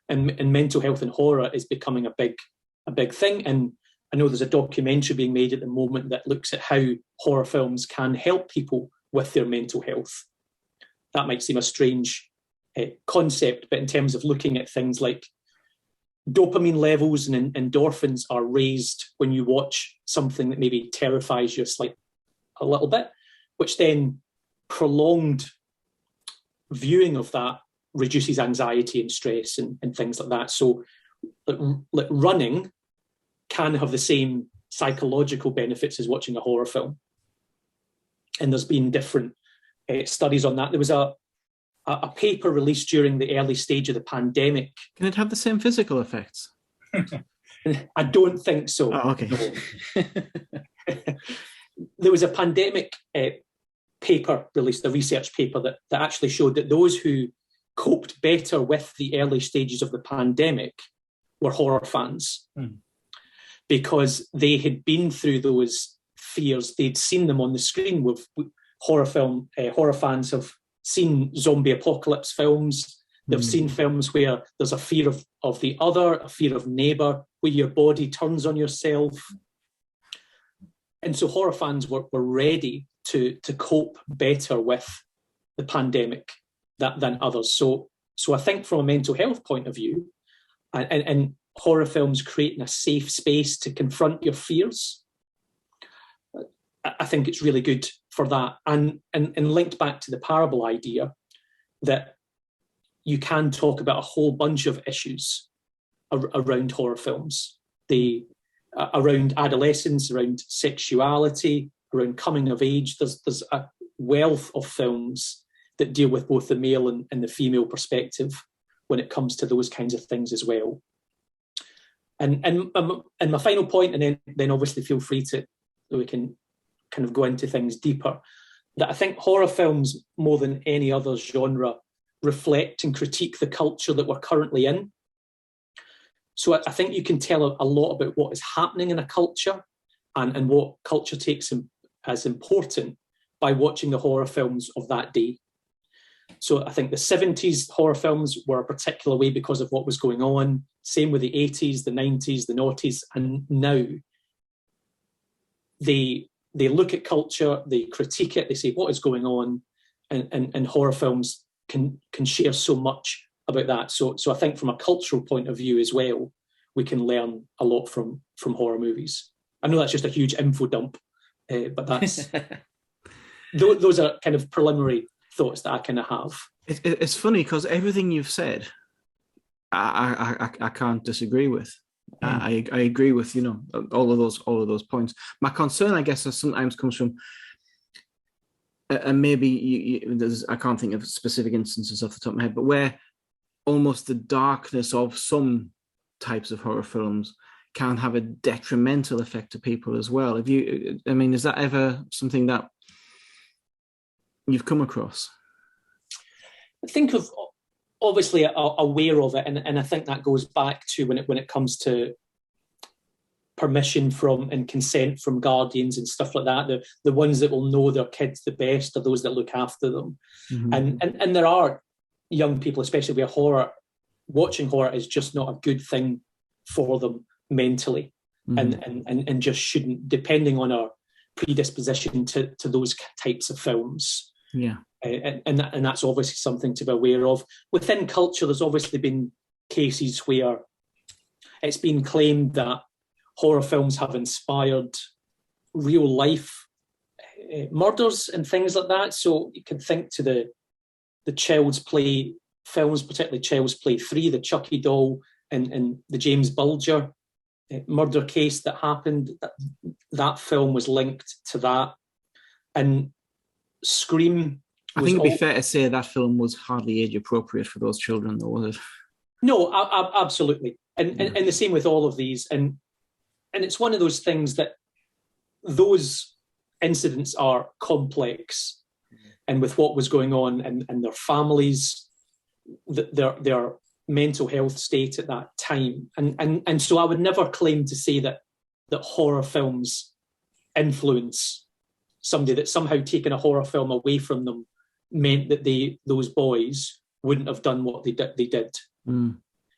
and mental health and horror is becoming a big thing. And I know there's a documentary being made at the moment that looks at how horror films can help people with their mental health. That might seem a strange concept, but in terms of looking at things like dopamine levels and endorphins are raised when you watch something that maybe terrifies you a little bit, which then prolonged viewing of that reduces anxiety and stress and things like that. So like running can have the same psychological benefits as watching a horror film. And there's been different studies on that. There was a paper released during the early stage of the pandemic. Can it have the same physical effects? I don't think so. Oh, okay. No. There was a pandemic paper released, a research paper that actually showed that those who coped better with the early stages of the pandemic were horror fans, because they had been through those fears. They'd seen them on the screen. With horror fans have seen zombie apocalypse films. They've seen films where there's a fear of the other, a fear of neighbour, where your body turns on yourself. And so horror fans were ready to cope better with the pandemic than others. So I think from a mental health point of view, and horror films creating a safe space to confront your fears, I think it's really good for that. And linked back to the parable idea, that you can talk about a whole bunch of issues around horror films. Around adolescence, around sexuality, around coming of age. There's a wealth of films that deal with both the male and the female perspective when it comes to those kinds of things as well. And my final point, and then obviously feel free to, we can kind of go into things deeper, that I think horror films, more than any other genre, reflect and critique the culture that we're currently in. So I think you can tell a lot about what is happening in a culture and what culture takes as important by watching the horror films of that day. So I think the 70s horror films were a particular way because of what was going on. Same with the 80s, the 90s, the noughties, and now they look at culture, they critique it, they say what is going on, and horror films can share so much about that. So I think from a cultural point of view as well, we can learn a lot from horror movies. I know that's just a huge info dump, but that's those are kind of preliminary thoughts that I kind of have. It's funny because everything you've said, I can't disagree with. I agree with all of those points. My concern, I guess, sometimes comes from, and maybe I can't think of specific instances off the top of my head, but where almost the darkness of some types of horror films can have a detrimental effect to people as well. Is that ever something that you've come across? I think of, obviously aware of it, and I think that goes back to when it comes to permission from and consent from guardians and stuff like that. The ones that will know their kids the best are those that look after them. And there are young people, especially with watching horror is just not a good thing for them mentally, and just shouldn't, depending on our predisposition to those types of films. Yeah. And that's obviously something to be aware of. Within culture, there's obviously been cases where it's been claimed that horror films have inspired real life murders and things like that. So you can think to the Child's Play films, particularly Child's Play 3, the Chucky doll, and the James Bulger murder case that happened. That film was linked to that. And Scream, I think it'd be fair to say that film was hardly age appropriate for those children, though, was it? No, absolutely. And the same with all of these. And it's one of those things that those incidents are complex, and with what was going on and their families, their mental health state at that time, and so I would never claim to say that horror films influence somebody, that somehow taking a horror film away from them meant that those boys wouldn't have done what they did.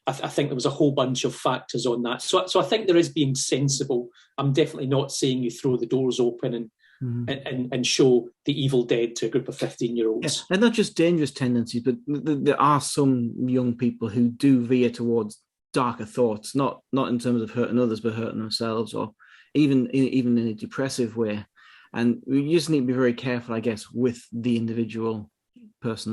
I think there was a whole bunch of factors on that. So I think there is being sensible. I'm definitely not saying you throw the doors open and show The Evil Dead to a group of 15-year-olds. Yeah. And not just dangerous tendencies, but there are some young people who do veer towards darker thoughts, not in terms of hurting others, but hurting themselves, or even in a depressive way. And we just need to be very careful, I guess, with the individual person.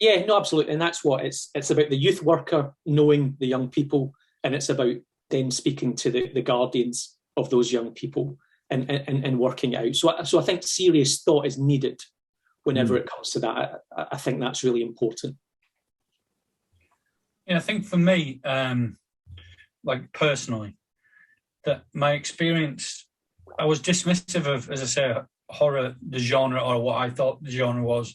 Yeah, no, absolutely. And that's what it's about, the youth worker knowing the young people, and it's about then speaking to the guardians of those young people and working it out. So I think serious thought is needed whenever it comes to that. I think that's really important. Yeah, I think for me, like personally, that my experience, I was dismissive of, as I say, horror, the genre, or what I thought the genre was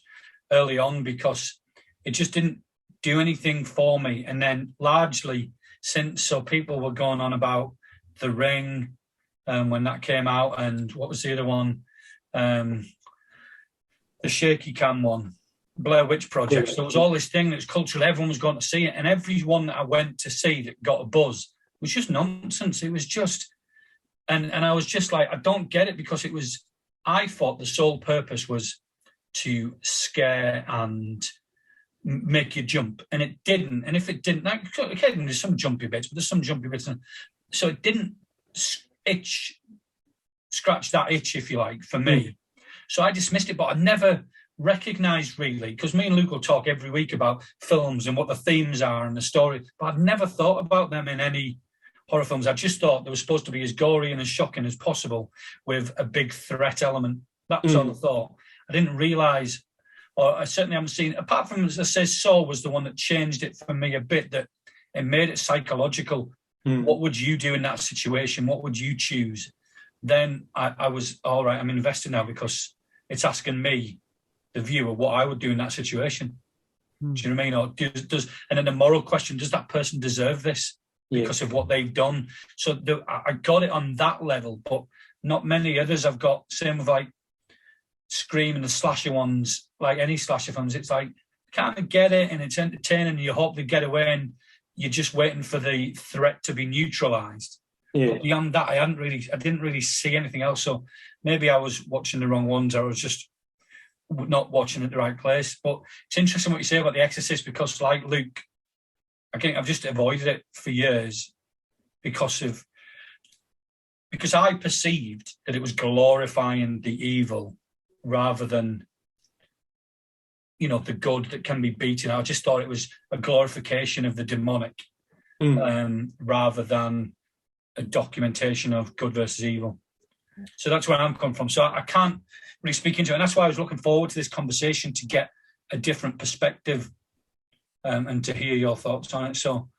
early on, because it just didn't do anything for me. And then largely since, so people were going on about The Ring when that came out, and what was the other one? The shaky cam one, Blair Witch Project. So there was all this thing that was cultural, everyone was going to see it, and everyone that I went to see that got a buzz was just nonsense. It was just, and I was just like, I don't get it, because it was, I thought the sole purpose was to scare and make you jump, and it didn't. And if it didn't, like, okay, there's some jumpy bits, but there's some jumpy bits, so it didn't scratch that itch, if you like, for me. So I dismissed it, but I never recognised really, because me and Luke will talk every week about films and what the themes are and the story, but I've never thought about them in any horror films. I just thought they were supposed to be as gory and as shocking as possible with a big threat element. That was all I thought. I didn't realise, or I certainly haven't seen, apart from, as I say, Saw was the one that changed it for me a bit, that it made it psychological. What would you do in that situation? What would you choose? Then I was, all right, I'm invested now, because it's asking me, the viewer, what I would do in that situation. Do you know what I mean? Or does and then the moral question, does that person deserve this because of what they've done? So I got it on that level, but not many others I've got. Same with like Scream and the slasher ones, like any slasher films, it's like, kind of get it and it's entertaining and you hope they get away and you're just waiting for the threat to be neutralised. But beyond that, I didn't really see anything else. So maybe I was watching the wrong ones, or I was just not watching at the right place. But it's interesting what you say about The Exorcist, because like Luke, again, I've just avoided it for years because I perceived that it was glorifying the evil rather than, you know, the good that can be beaten. I just thought it was a glorification of the demonic rather than a documentation of good versus evil. So that's where I'm coming from. So I can't really speak into it. And that's why I was looking forward to this conversation, to get a different perspective and to hear your thoughts on it. So,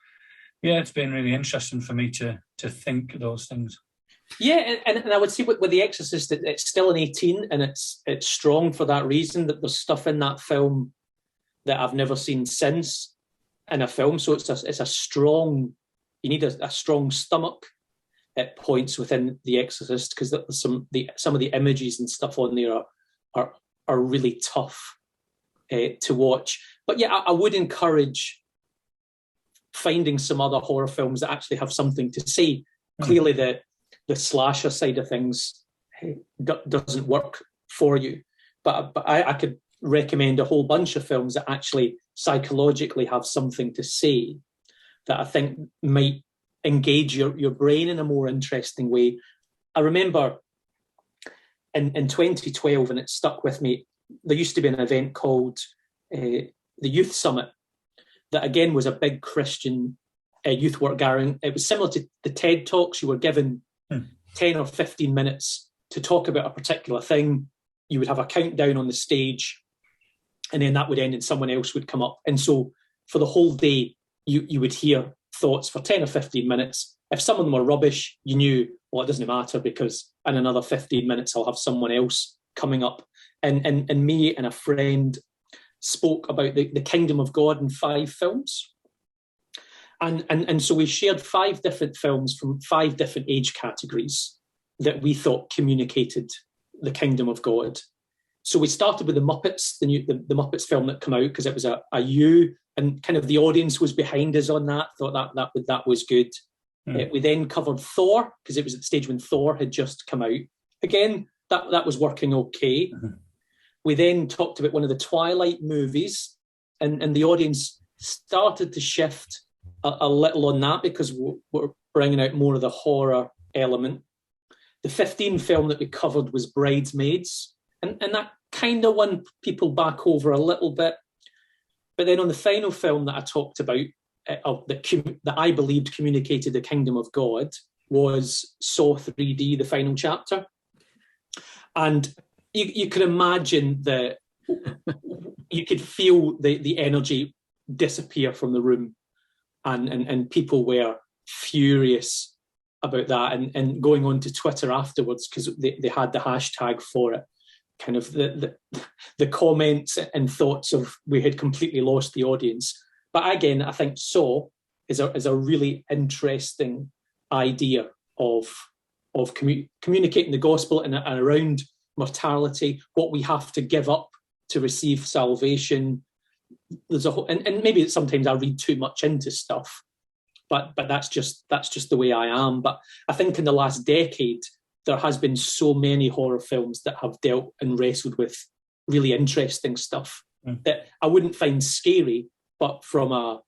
yeah, it's been really interesting for me to think those things. Yeah, and I would say with The Exorcist, it's still an 18, and it's strong for that reason, that there's stuff in that film that I've never seen since in a film. So it's a strong, you need a strong stomach at points within The Exorcist, because some of the images and stuff on there are really tough to watch. But yeah, I would encourage finding some other horror films that actually have something to say. Clearly, the slasher side of things doesn't work for you, but I could recommend a whole bunch of films that actually psychologically have something to say that I think might engage your brain in a more interesting way. I remember in 2012, and it stuck with me, there used to be an event called the Youth Summit that, again, was a big Christian youth work gathering. It was similar to the TED Talks. You were given 10 or 15 minutes to talk about a particular thing. You would have a countdown on the stage, and then that would end and someone else would come up. And so for the whole day, you would hear thoughts for 10 or 15 minutes. If some of them were rubbish, you knew, well, it doesn't matter because and another 15 minutes I'll have someone else coming up. And me and a friend spoke about the Kingdom of God in 5 films. And so we shared 5 different films from 5 different age categories that we thought communicated the Kingdom of God. So we started with the Muppets, the Muppets film that came out, because it was a U, and kind of the audience was behind us on that. Thought that was good. We then covered Thor, because it was at the stage when Thor had just come out. Again, that was working okay. We then talked about one of the Twilight movies, and the audience started to shift a little on that, because we're bringing out more of the horror element. The 15 film that we covered was Bridesmaids, and that kind of won people back over a little bit. But then on the final film that I talked about, that I believed communicated the Kingdom of God, was Saw 3D, the final chapter. And you could imagine that you could feel the energy disappear from the room, and people were furious about that, and going on to Twitter afterwards, because they had the hashtag for it. Kind of the comments and thoughts of we had completely lost the audience. But again, I think Saw is a really interesting idea of communicating the gospel and around mortality, what we have to give up to receive salvation. There's a whole, and maybe sometimes I read too much into stuff, but that's just the way I am. But I think in the last decade, there has been so many horror films that have dealt and wrestled with really interesting stuff that I wouldn't find scary, but from a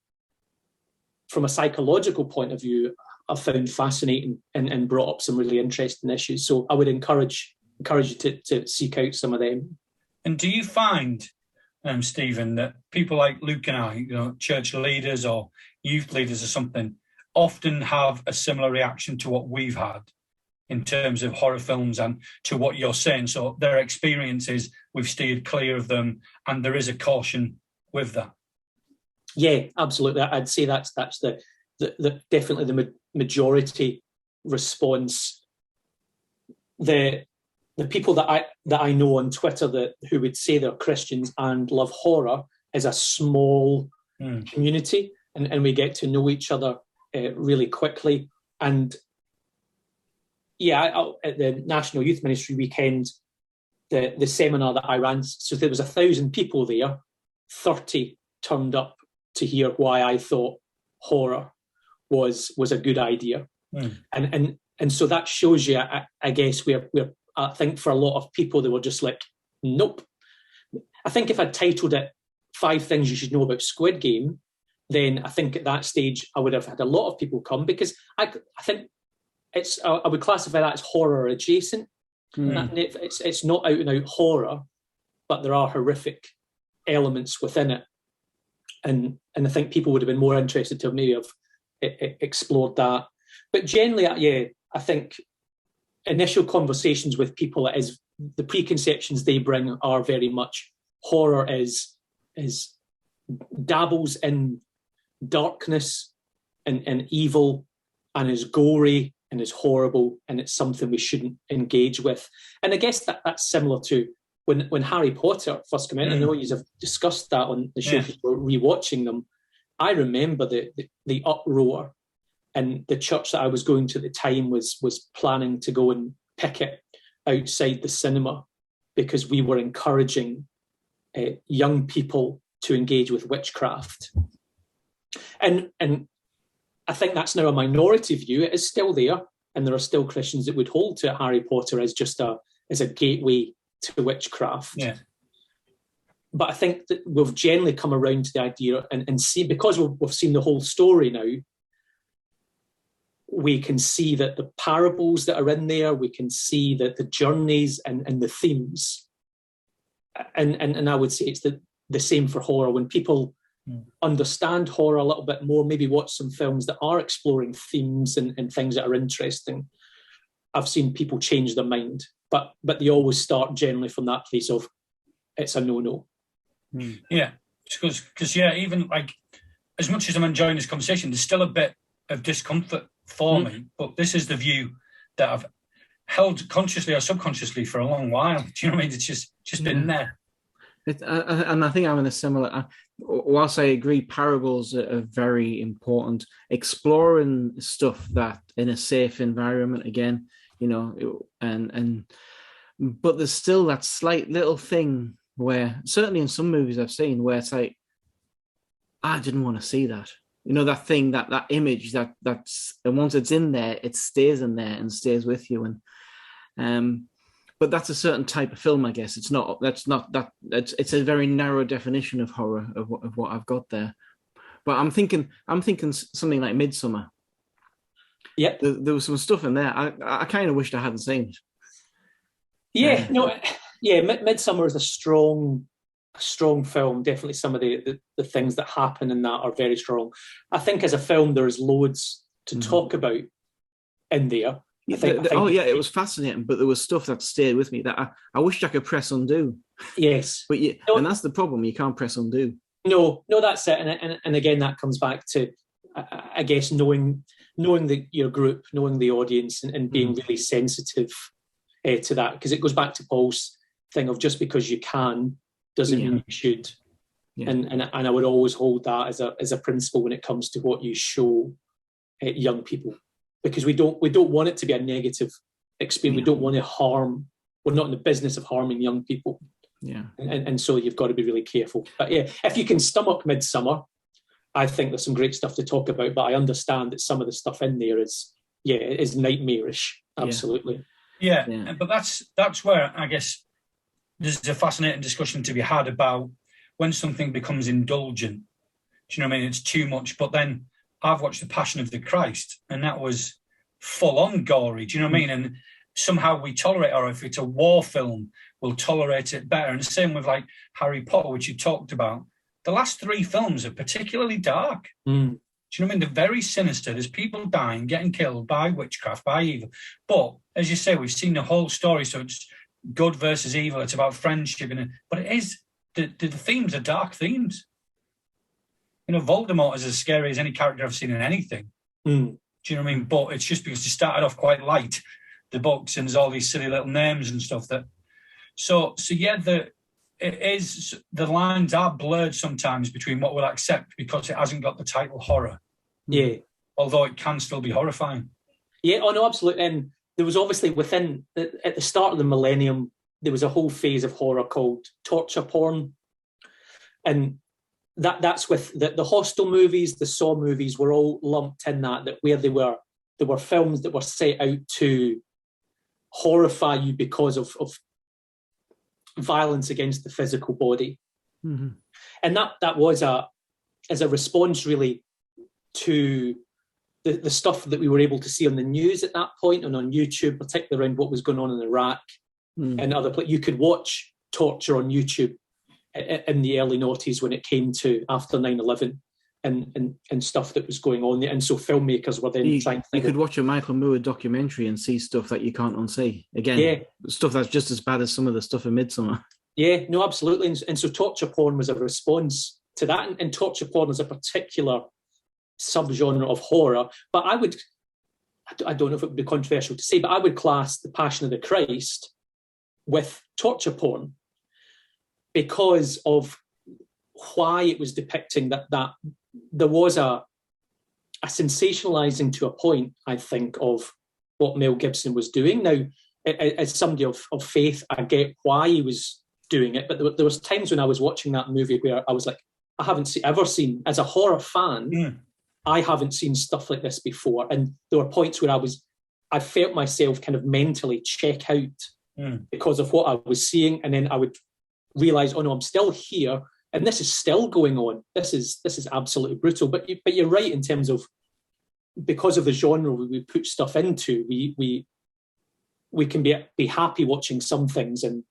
psychological point of view, I found fascinating and brought up some really interesting issues. So I would encourage you to seek out some of them. And do you find, Stephen, that people like Luke and I, church leaders or youth leaders or something, often have a similar reaction to what we've had in terms of horror films and to what you're saying? So their experience is we've steered clear of them, and there is a caution with that. Yeah, absolutely. I'd say that's the definitely the majority response. The people that I know on Twitter who would say they're Christians and love horror is a small community, and we get to know each other really quickly. And at the National Youth Ministry weekend, the seminar that I ran, so there was 1,000 people there, 30 turned up to hear why I thought horror was a good idea. And so that shows you, I guess, we're I think for a lot of people, they were just like, nope. I think if I'd titled it 5 Things You Should Know About Squid Game, then I think at that stage I would have had a lot of people come, because I think I would classify that as horror adjacent. It's not out and out horror, but there are horrific elements within it. And I think people would have been more interested to maybe have explored that. But generally, I think initial conversations with people, is the preconceptions they bring are very much horror is dabbles in darkness and evil, and is gory and is horrible, and it's something we shouldn't engage with. And I guess that's similar to when Harry Potter first came out. I know you have discussed that on the show, people rewatching them. I remember the uproar, and the church that I was going to at the time was planning to go and picket outside the cinema, because we were encouraging young people to engage with witchcraft. And I think that's now a minority view. It is still there, and there are still Christians that would hold to Harry Potter as just as a gateway to witchcraft. Yeah. But I think that we've generally come around to the idea and see, because we've seen the whole story now, we can see that the parables that are in there, we can see that the journeys and the themes. And I would say it's the same for horror. When people understand horror a little bit more, maybe watch some films that are exploring themes and things that are interesting, I've seen people change their mind. But they always start generally from that place of, it's a no-no. Yeah, because even like, as much as I'm enjoying this conversation, there's still a bit of discomfort for me. But this is the view that held consciously or subconsciously for a long while. Do you know what I mean? It's just been there. And I think I'm in a similar. Whilst I agree, parables are very important. Exploring stuff that in a safe environment again, but there's still that slight little thing where, certainly in some movies I've seen, where it's like, I didn't want to see that. That thing, that image, that's, and once it's in there, it stays in there and stays with you. And but that's a certain type of film, I guess. It's not it's a very narrow definition of horror of what I've got there. But I'm thinking something like Midsummer. Yep. There was some stuff in there. I kind of wished I hadn't seen it. Yeah, Midsummer is a strong film. Definitely some of the things that happen in that are very strong. I think as a film, there's loads to talk about in there. It was fascinating, but there was stuff that stayed with me that I wished I could press undo. Yes. And that's the problem. You can't press undo. No, that's it. And again, that comes back to, I guess, knowing your group, knowing the audience, and being really sensitive to that, because it goes back to Paul's thing of just because you can doesn't mean you should. Yeah. And I would always hold that as a principle when it comes to what you show young people, because we don't want it to be a negative experience. We don't want to harm. We're not in the business of harming young people. Yeah. And so you've got to be really careful. But yeah, if you can stomach Midsummer, I think there's some great stuff to talk about. But I understand that some of the stuff in there is nightmarish. Absolutely. Yeah. But that's where I guess there's a fascinating discussion to be had about when something becomes indulgent. Do you know what I mean? It's too much. But then I've watched The Passion of the Christ, and that was full on gory. Do you know what I mean? And somehow we tolerate, or if it's a war film, we'll tolerate it better. And the same with like Harry Potter, which you talked about. The last 3 films are particularly dark. Do you know what I mean? They're very sinister. There's people dying, getting killed by witchcraft, by evil. But as you say, we've seen the whole story. So it's good versus evil. It's about friendship. But it is, the themes are dark themes. Voldemort is as scary as any character I've seen in anything. Do you know what I mean? But it's just because he started off quite light, the books, and there's all these silly little names and stuff that. So yeah, the lines are blurred sometimes between what we'll accept because it hasn't got the title horror. Yeah. Although it can still be horrifying. Yeah. Oh no, absolutely. And there was obviously at the start of the millennium, there was a whole phase of horror called torture porn, and that's with the Hostel movies, the Saw movies were all lumped in that where they were films that were set out to horrify you because of violence against the physical body. And that was as a response really to the stuff that we were able to see on the news at that point and on YouTube, particularly around what was going on in Iraq and other places. You could watch torture on YouTube in the early noughties when it came to after 9/11 and stuff that was going on there. And so filmmakers were then trying to think. You could watch a Michael Moore documentary and see stuff that you can't unsee. Again, stuff that's just as bad as some of the stuff in Midsommar. Yeah, no, absolutely. And so torture porn was a response to that. And torture porn is a particular subgenre of horror. But I don't know if it would be controversial to say, but I would class The Passion of the Christ with torture porn, because of why it was depicting that there was a sensationalizing to a point, I think, of what Mel Gibson was doing. Now, as somebody of faith, I get why he was doing it, but there was times when I was watching that movie where I was like, I haven't ever seen, as a horror fan, I haven't seen stuff like this before. And there were points where I felt myself kind of mentally check out because of what I was seeing, and then I would realize, oh no, I'm still here, and this is still going on. This is absolutely brutal. But you're right in terms of, because of the genre we put stuff into, we can be happy watching some things and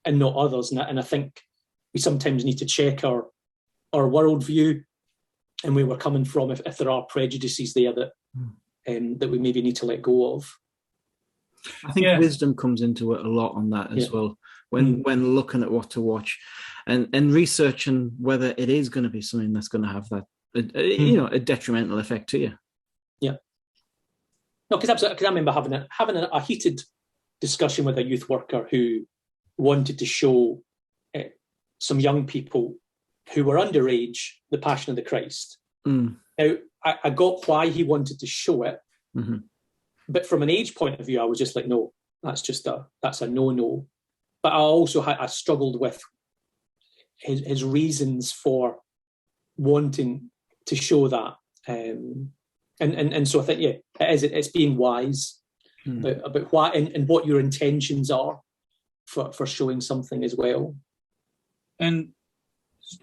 not others. And I think we sometimes need to check our worldview and where we're coming from, if there are prejudices there that we maybe need to let go of. I think wisdom comes into it a lot on that as well. When looking at what to watch and researching whether it is going to be something that's going to have that, a detrimental effect to you. Yeah. No, because I remember having a heated discussion with a youth worker who wanted to show some young people who were underage the Passion of the Christ. Now, I got why he wanted to show it, but from an age point of view, I was just like, no, that's a no-no. But I struggled with his reasons for wanting to show that. And so I think, it's being wise about why and what your intentions are for showing something as well. And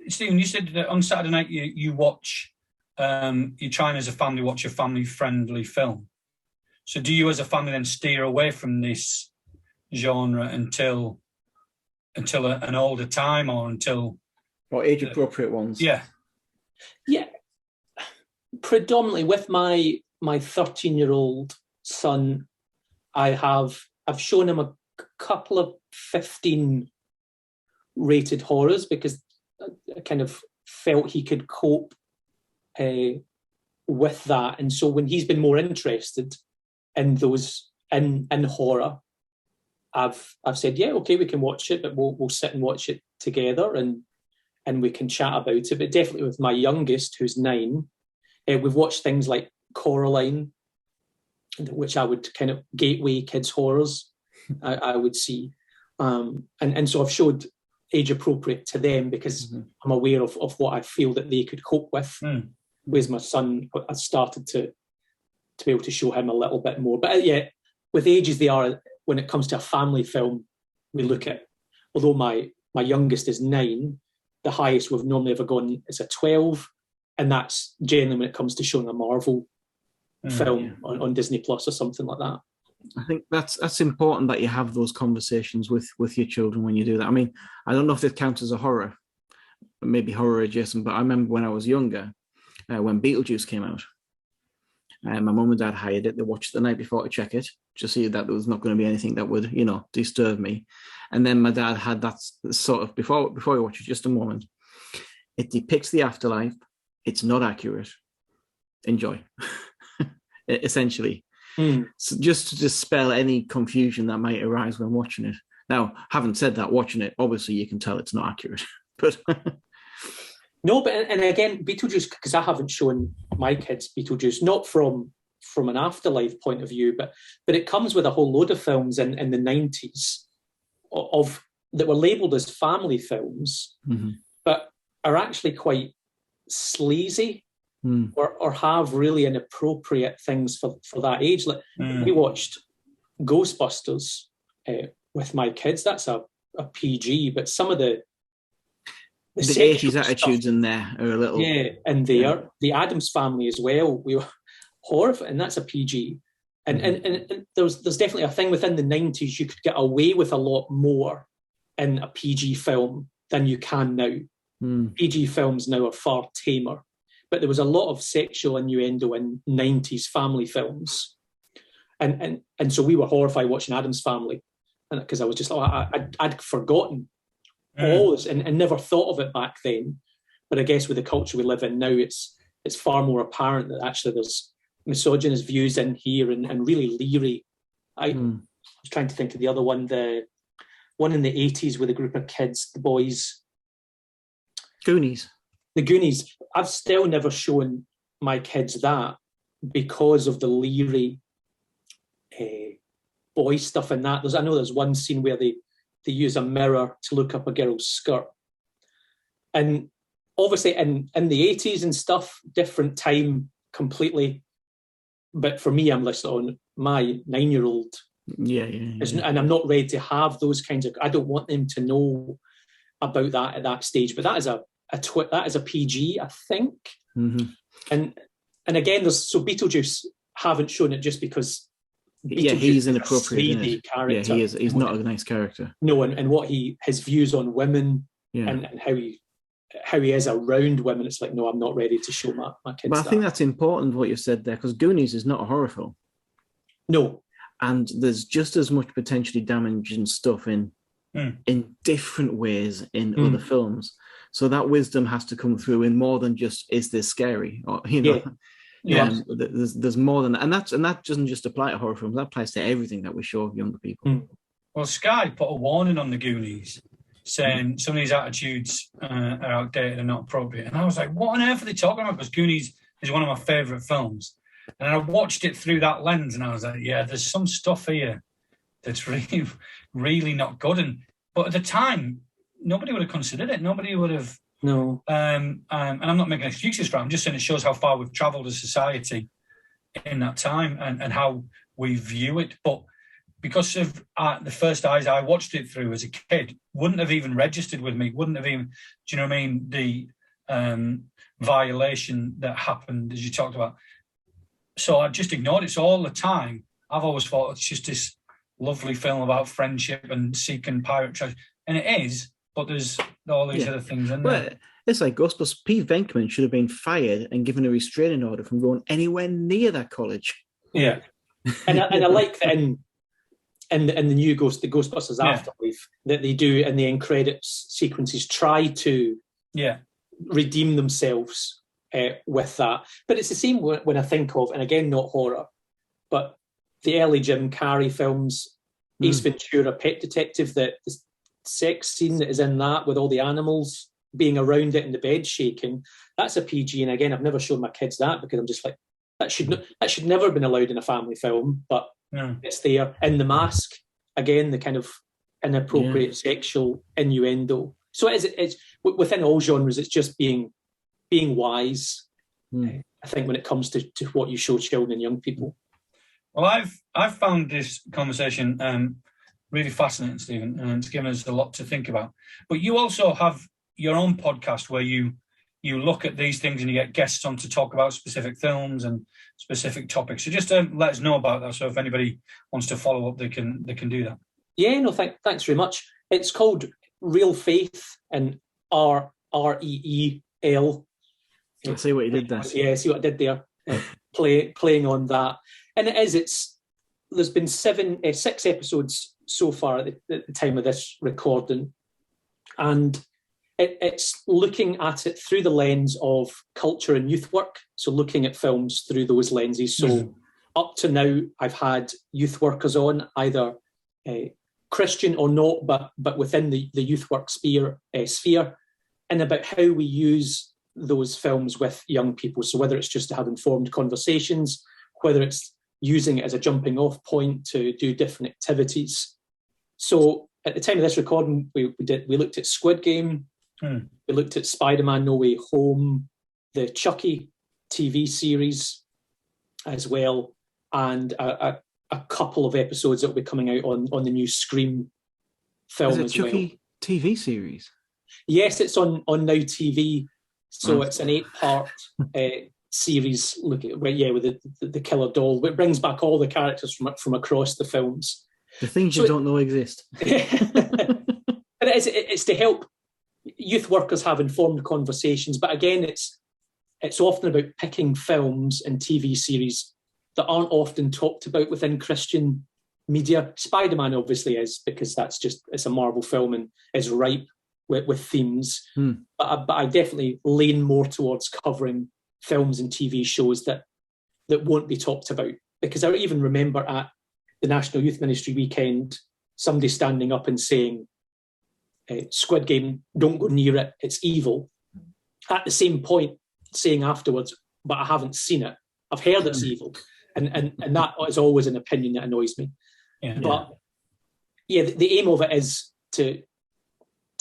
Stephen, you said that on Saturday night you watch, you're trying as a family watch a family-friendly film. So do you as a family then steer away from this genre until an older time, or until... Or age-appropriate ones? Yeah. Predominantly with my 13-year-old son, I've shown him a couple of 15 rated horrors because I kind of felt he could cope with that. And so when he's been more interested in those in horror, I've said, yeah, okay, we can watch it, but we'll sit and watch it together and we can chat about it. But definitely with my youngest, who's 9, we've watched things like Coraline, which I would kind of gateway kids horrors, I would see. And so I've showed age appropriate to them because I'm aware of what I feel that they could cope with. Whereas my son, I started to be able to show him a little bit more. But with ages they are, when it comes to a family film, we look at, although my youngest is 9, the highest we've normally ever gone is a 12, and that's generally when it comes to showing a Marvel film on Disney Plus or something like that. I think that's important that you have those conversations with your children when you do that. I mean, I don't know if it counts as a horror, maybe horror adjacent, but I remember when I was younger, when Beetlejuice came out, my mum and dad hired it. They watched it the night before to check it, to see that there was not going to be anything that would, disturb me. And then my dad had that sort of, before we watch it, just a moment. It depicts the afterlife. It's not accurate. Enjoy, essentially. So just to dispel any confusion that might arise when watching it. Now, having said that, watching it, obviously you can tell it's not accurate. But no, but and again, Beetlejuice, because I haven't shown my kids Beetlejuice, not from an afterlife point of view, but it comes with a whole load of films in the 90s of that were labelled as family films, but are actually quite sleazy. Or have really inappropriate things for that age. Like we watched Ghostbusters with my kids. That's a PG, but some of the 80s attitudes stuff in there are a little... Yeah, and the Addams Family as well. We were horrified, and that's a PG. And there's definitely a thing within the 90s you could get away with a lot more in a PG film than you can now. PG films now are far tamer. But there was a lot of sexual innuendo in 90s family films. And so we were horrified watching Addams Family, because I was just, I'd forgotten all this and never thought of it back then. But I guess with the culture we live in now, it's far more apparent that actually there's misogynist views in here and really leery. I was trying to think of the other one, the one in the 80s with a group of kids, the boys. Goonies. The Goonies. I've still never shown my kids that because of the leery boy stuff in that. I know there's one scene where they use a mirror to look up a girl's skirt. And obviously in the 80s and stuff, different time completely. But for me, I'm listening on my 9-year-old. Yeah. And I'm not ready to have those kinds of... I don't want them to know about that at that stage. But that is that is a PG, I think. And again, Beetlejuice haven't shown it just because he's inappropriate, is a character. Yeah, he's not a nice character. No, and what his views on women and how he is around women, it's like, no, I'm not ready to show my kids. But I think that's important what you've said there, because Goonies is not a horror film. No. And there's just as much potentially damaging stuff in different ways in other films. So that wisdom has to come through in more than just, is this scary? Or, There's more than that, and that doesn't just apply to horror films. That applies to everything that we show younger people. Well, Sky put a warning on the Goonies saying some of these attitudes are outdated and not appropriate. And I was like, what on earth are they talking about? Because Goonies is one of my favourite films. And I watched it through that lens and I was like, yeah, there's some stuff here that's really, really not good. But at the time, nobody would have considered it. Nobody would have. No. And I'm not making excuses for it. I'm just saying it shows how far we've travelled as society in that time and how we view it. But because of the first eyes I watched it through as a kid, wouldn't have even registered with me, wouldn't have even, do you know what I mean, the violation that happened, as you talked about. So I just ignored it. So all the time, I've always thought it's just this lovely film about friendship and seeking pirate treasure. And it is, but there's all these other things in there. It's like Ghostbusters. Pete Venkman should have been fired and given a restraining order from going anywhere near that college. Yeah. And I like that in the new the Ghostbusters Afterlife, that they do in the end credits sequences try to redeem themselves with that. But it's the same when I think of, and again, not horror, but the early Jim Carrey films, Ace Ventura, Pet Detective, the sex scene that is in that with all the animals being around it in the bed shaking, that's a PG. And again, I've never shown my kids that because I'm just like, that should never have been allowed in a family film, but it's there. In The Mask, again, the kind of inappropriate sexual innuendo. So it's within all genres, it's just being wise, I think, when it comes to what you show children and young people. Well, I've found this conversation really fascinating, Stephen, and it's given us a lot to think about. But you also have your own podcast where you look at these things and you get guests on to talk about specific films and specific topics. So just let us know about that. So if anybody wants to follow up, they can do that. Yeah, no, thanks very much. It's called Real Faith, and REEL. Let's see what you did there. Yeah, see what I did there. Playing on that. And there's been 6 episodes so far at the time of this recording. And it's looking at it through the lens of culture and youth work. So looking at films through those lenses. So up to now, I've had youth workers on, either Christian or not, but within the youth work sphere, and about how we use those films with young people. So whether it's just to have informed conversations, whether it's using it as a jumping off point to do different activities. So at the time of this recording, we looked at Squid Game, we looked at Spider-Man No Way Home, the Chucky TV series as well, and a couple of episodes that will be coming out on the new Scream film as well. Chucky TV series? Yes, it's on Now TV. So it's an 8-part series looking with the killer doll. It brings back all the characters from across the films. The things you don't know exist. But it's to help youth workers have informed conversations. But again, it's often about picking films and TV series that aren't often talked about within Christian media. Spider-Man obviously is, because it's a Marvel film and is ripe with themes. But I definitely lean more towards covering films and TV shows that won't be talked about. Because I even remember at the National Youth Ministry weekend, somebody standing up and saying, Squid Game, don't go near it, it's evil. At the same point, saying afterwards, but I haven't seen it. I've heard it's evil. And that is always an opinion that annoys me. But the aim of it is to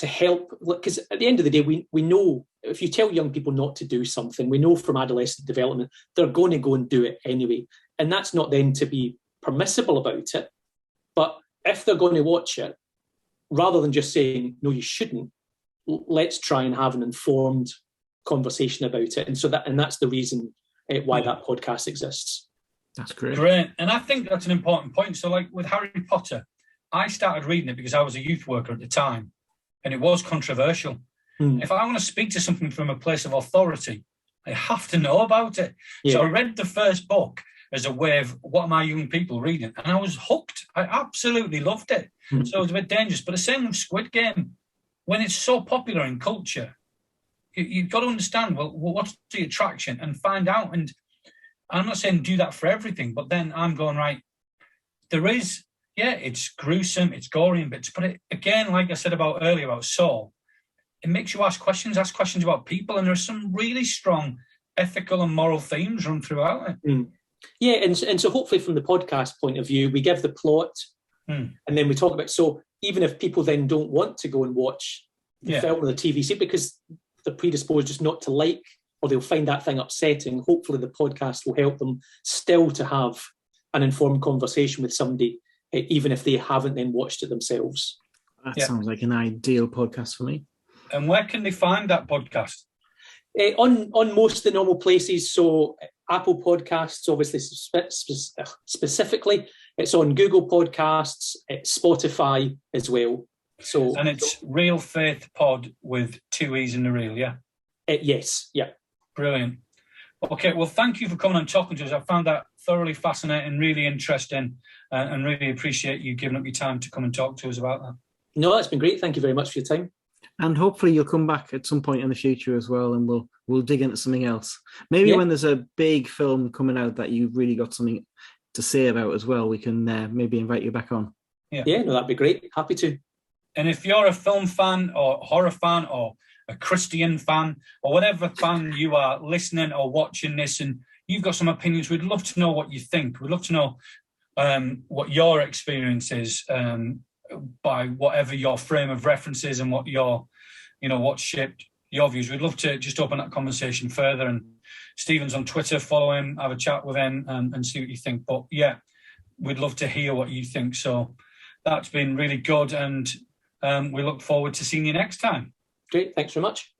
help, because at the end of the day, we know if you tell young people not to do something, we know from adolescent development, they're going to go and do it anyway. And that's not then to be permissible about it. But if they're going to watch it, rather than just saying, no, you shouldn't, let's try and have an informed conversation about it. And that's the reason why that podcast exists. That's great. Great. And I think that's an important point. So like with Harry Potter, I started reading it because I was a youth worker at the time, and it was controversial. If I want to speak to something from a place of authority, I have to know about it. So I read the first book as a way of, what are my young people reading? And I was hooked. I absolutely loved it. So it was a bit dangerous. But the same with Squid Game. When it's so popular in culture, you've got to understand, well, what's the attraction and find out. And I'm not saying do that for everything, but then I'm going, right, there is, it's gruesome, it's gory in bits, but it, again, like I said about earlier about Saw, it makes you ask questions about people, and there's some really strong ethical and moral themes run throughout it. Mm. Yeah, and so hopefully from the podcast point of view, we give the plot, and then we talk about, so even if people then don't want to go and watch the film or the TV series because they're predisposed just not to like, or they'll find that thing upsetting, hopefully the podcast will help them still to have an informed conversation with somebody, even if they haven't then watched it themselves. That sounds like an ideal podcast for me. And where can they find that podcast? On most of the normal places. So Apple Podcasts, obviously specifically, it's on Google Podcasts, Spotify as well. So, and it's Real Faith Pod with 2 E's in the real, yeah? Yes, yeah. Brilliant. Okay, well, thank you for coming and talking to us. I found that thoroughly fascinating, really interesting, and really appreciate you giving up your time to come and talk to us about that. No, that's been great. Thank you very much for your time. And hopefully you'll come back at some point in the future as well, and we'll dig into something else. Maybe when there's a big film coming out that you've really got something to say about as well, we can maybe invite you back on. Yeah, no, that'd be great. Happy to. And if you're a film fan or horror fan or a Christian fan or whatever fan you are listening or watching this and you've got some opinions, we'd love to know what you think. We'd love to know what your experience is by whatever your frame of reference is and what what shaped your views. We'd love to just open that conversation further. And Stephen's on Twitter, follow him, have a chat with him and see what you think. But yeah, we'd love to hear what you think. So that's been really good. And we look forward to seeing you next time. Great. Thanks very much.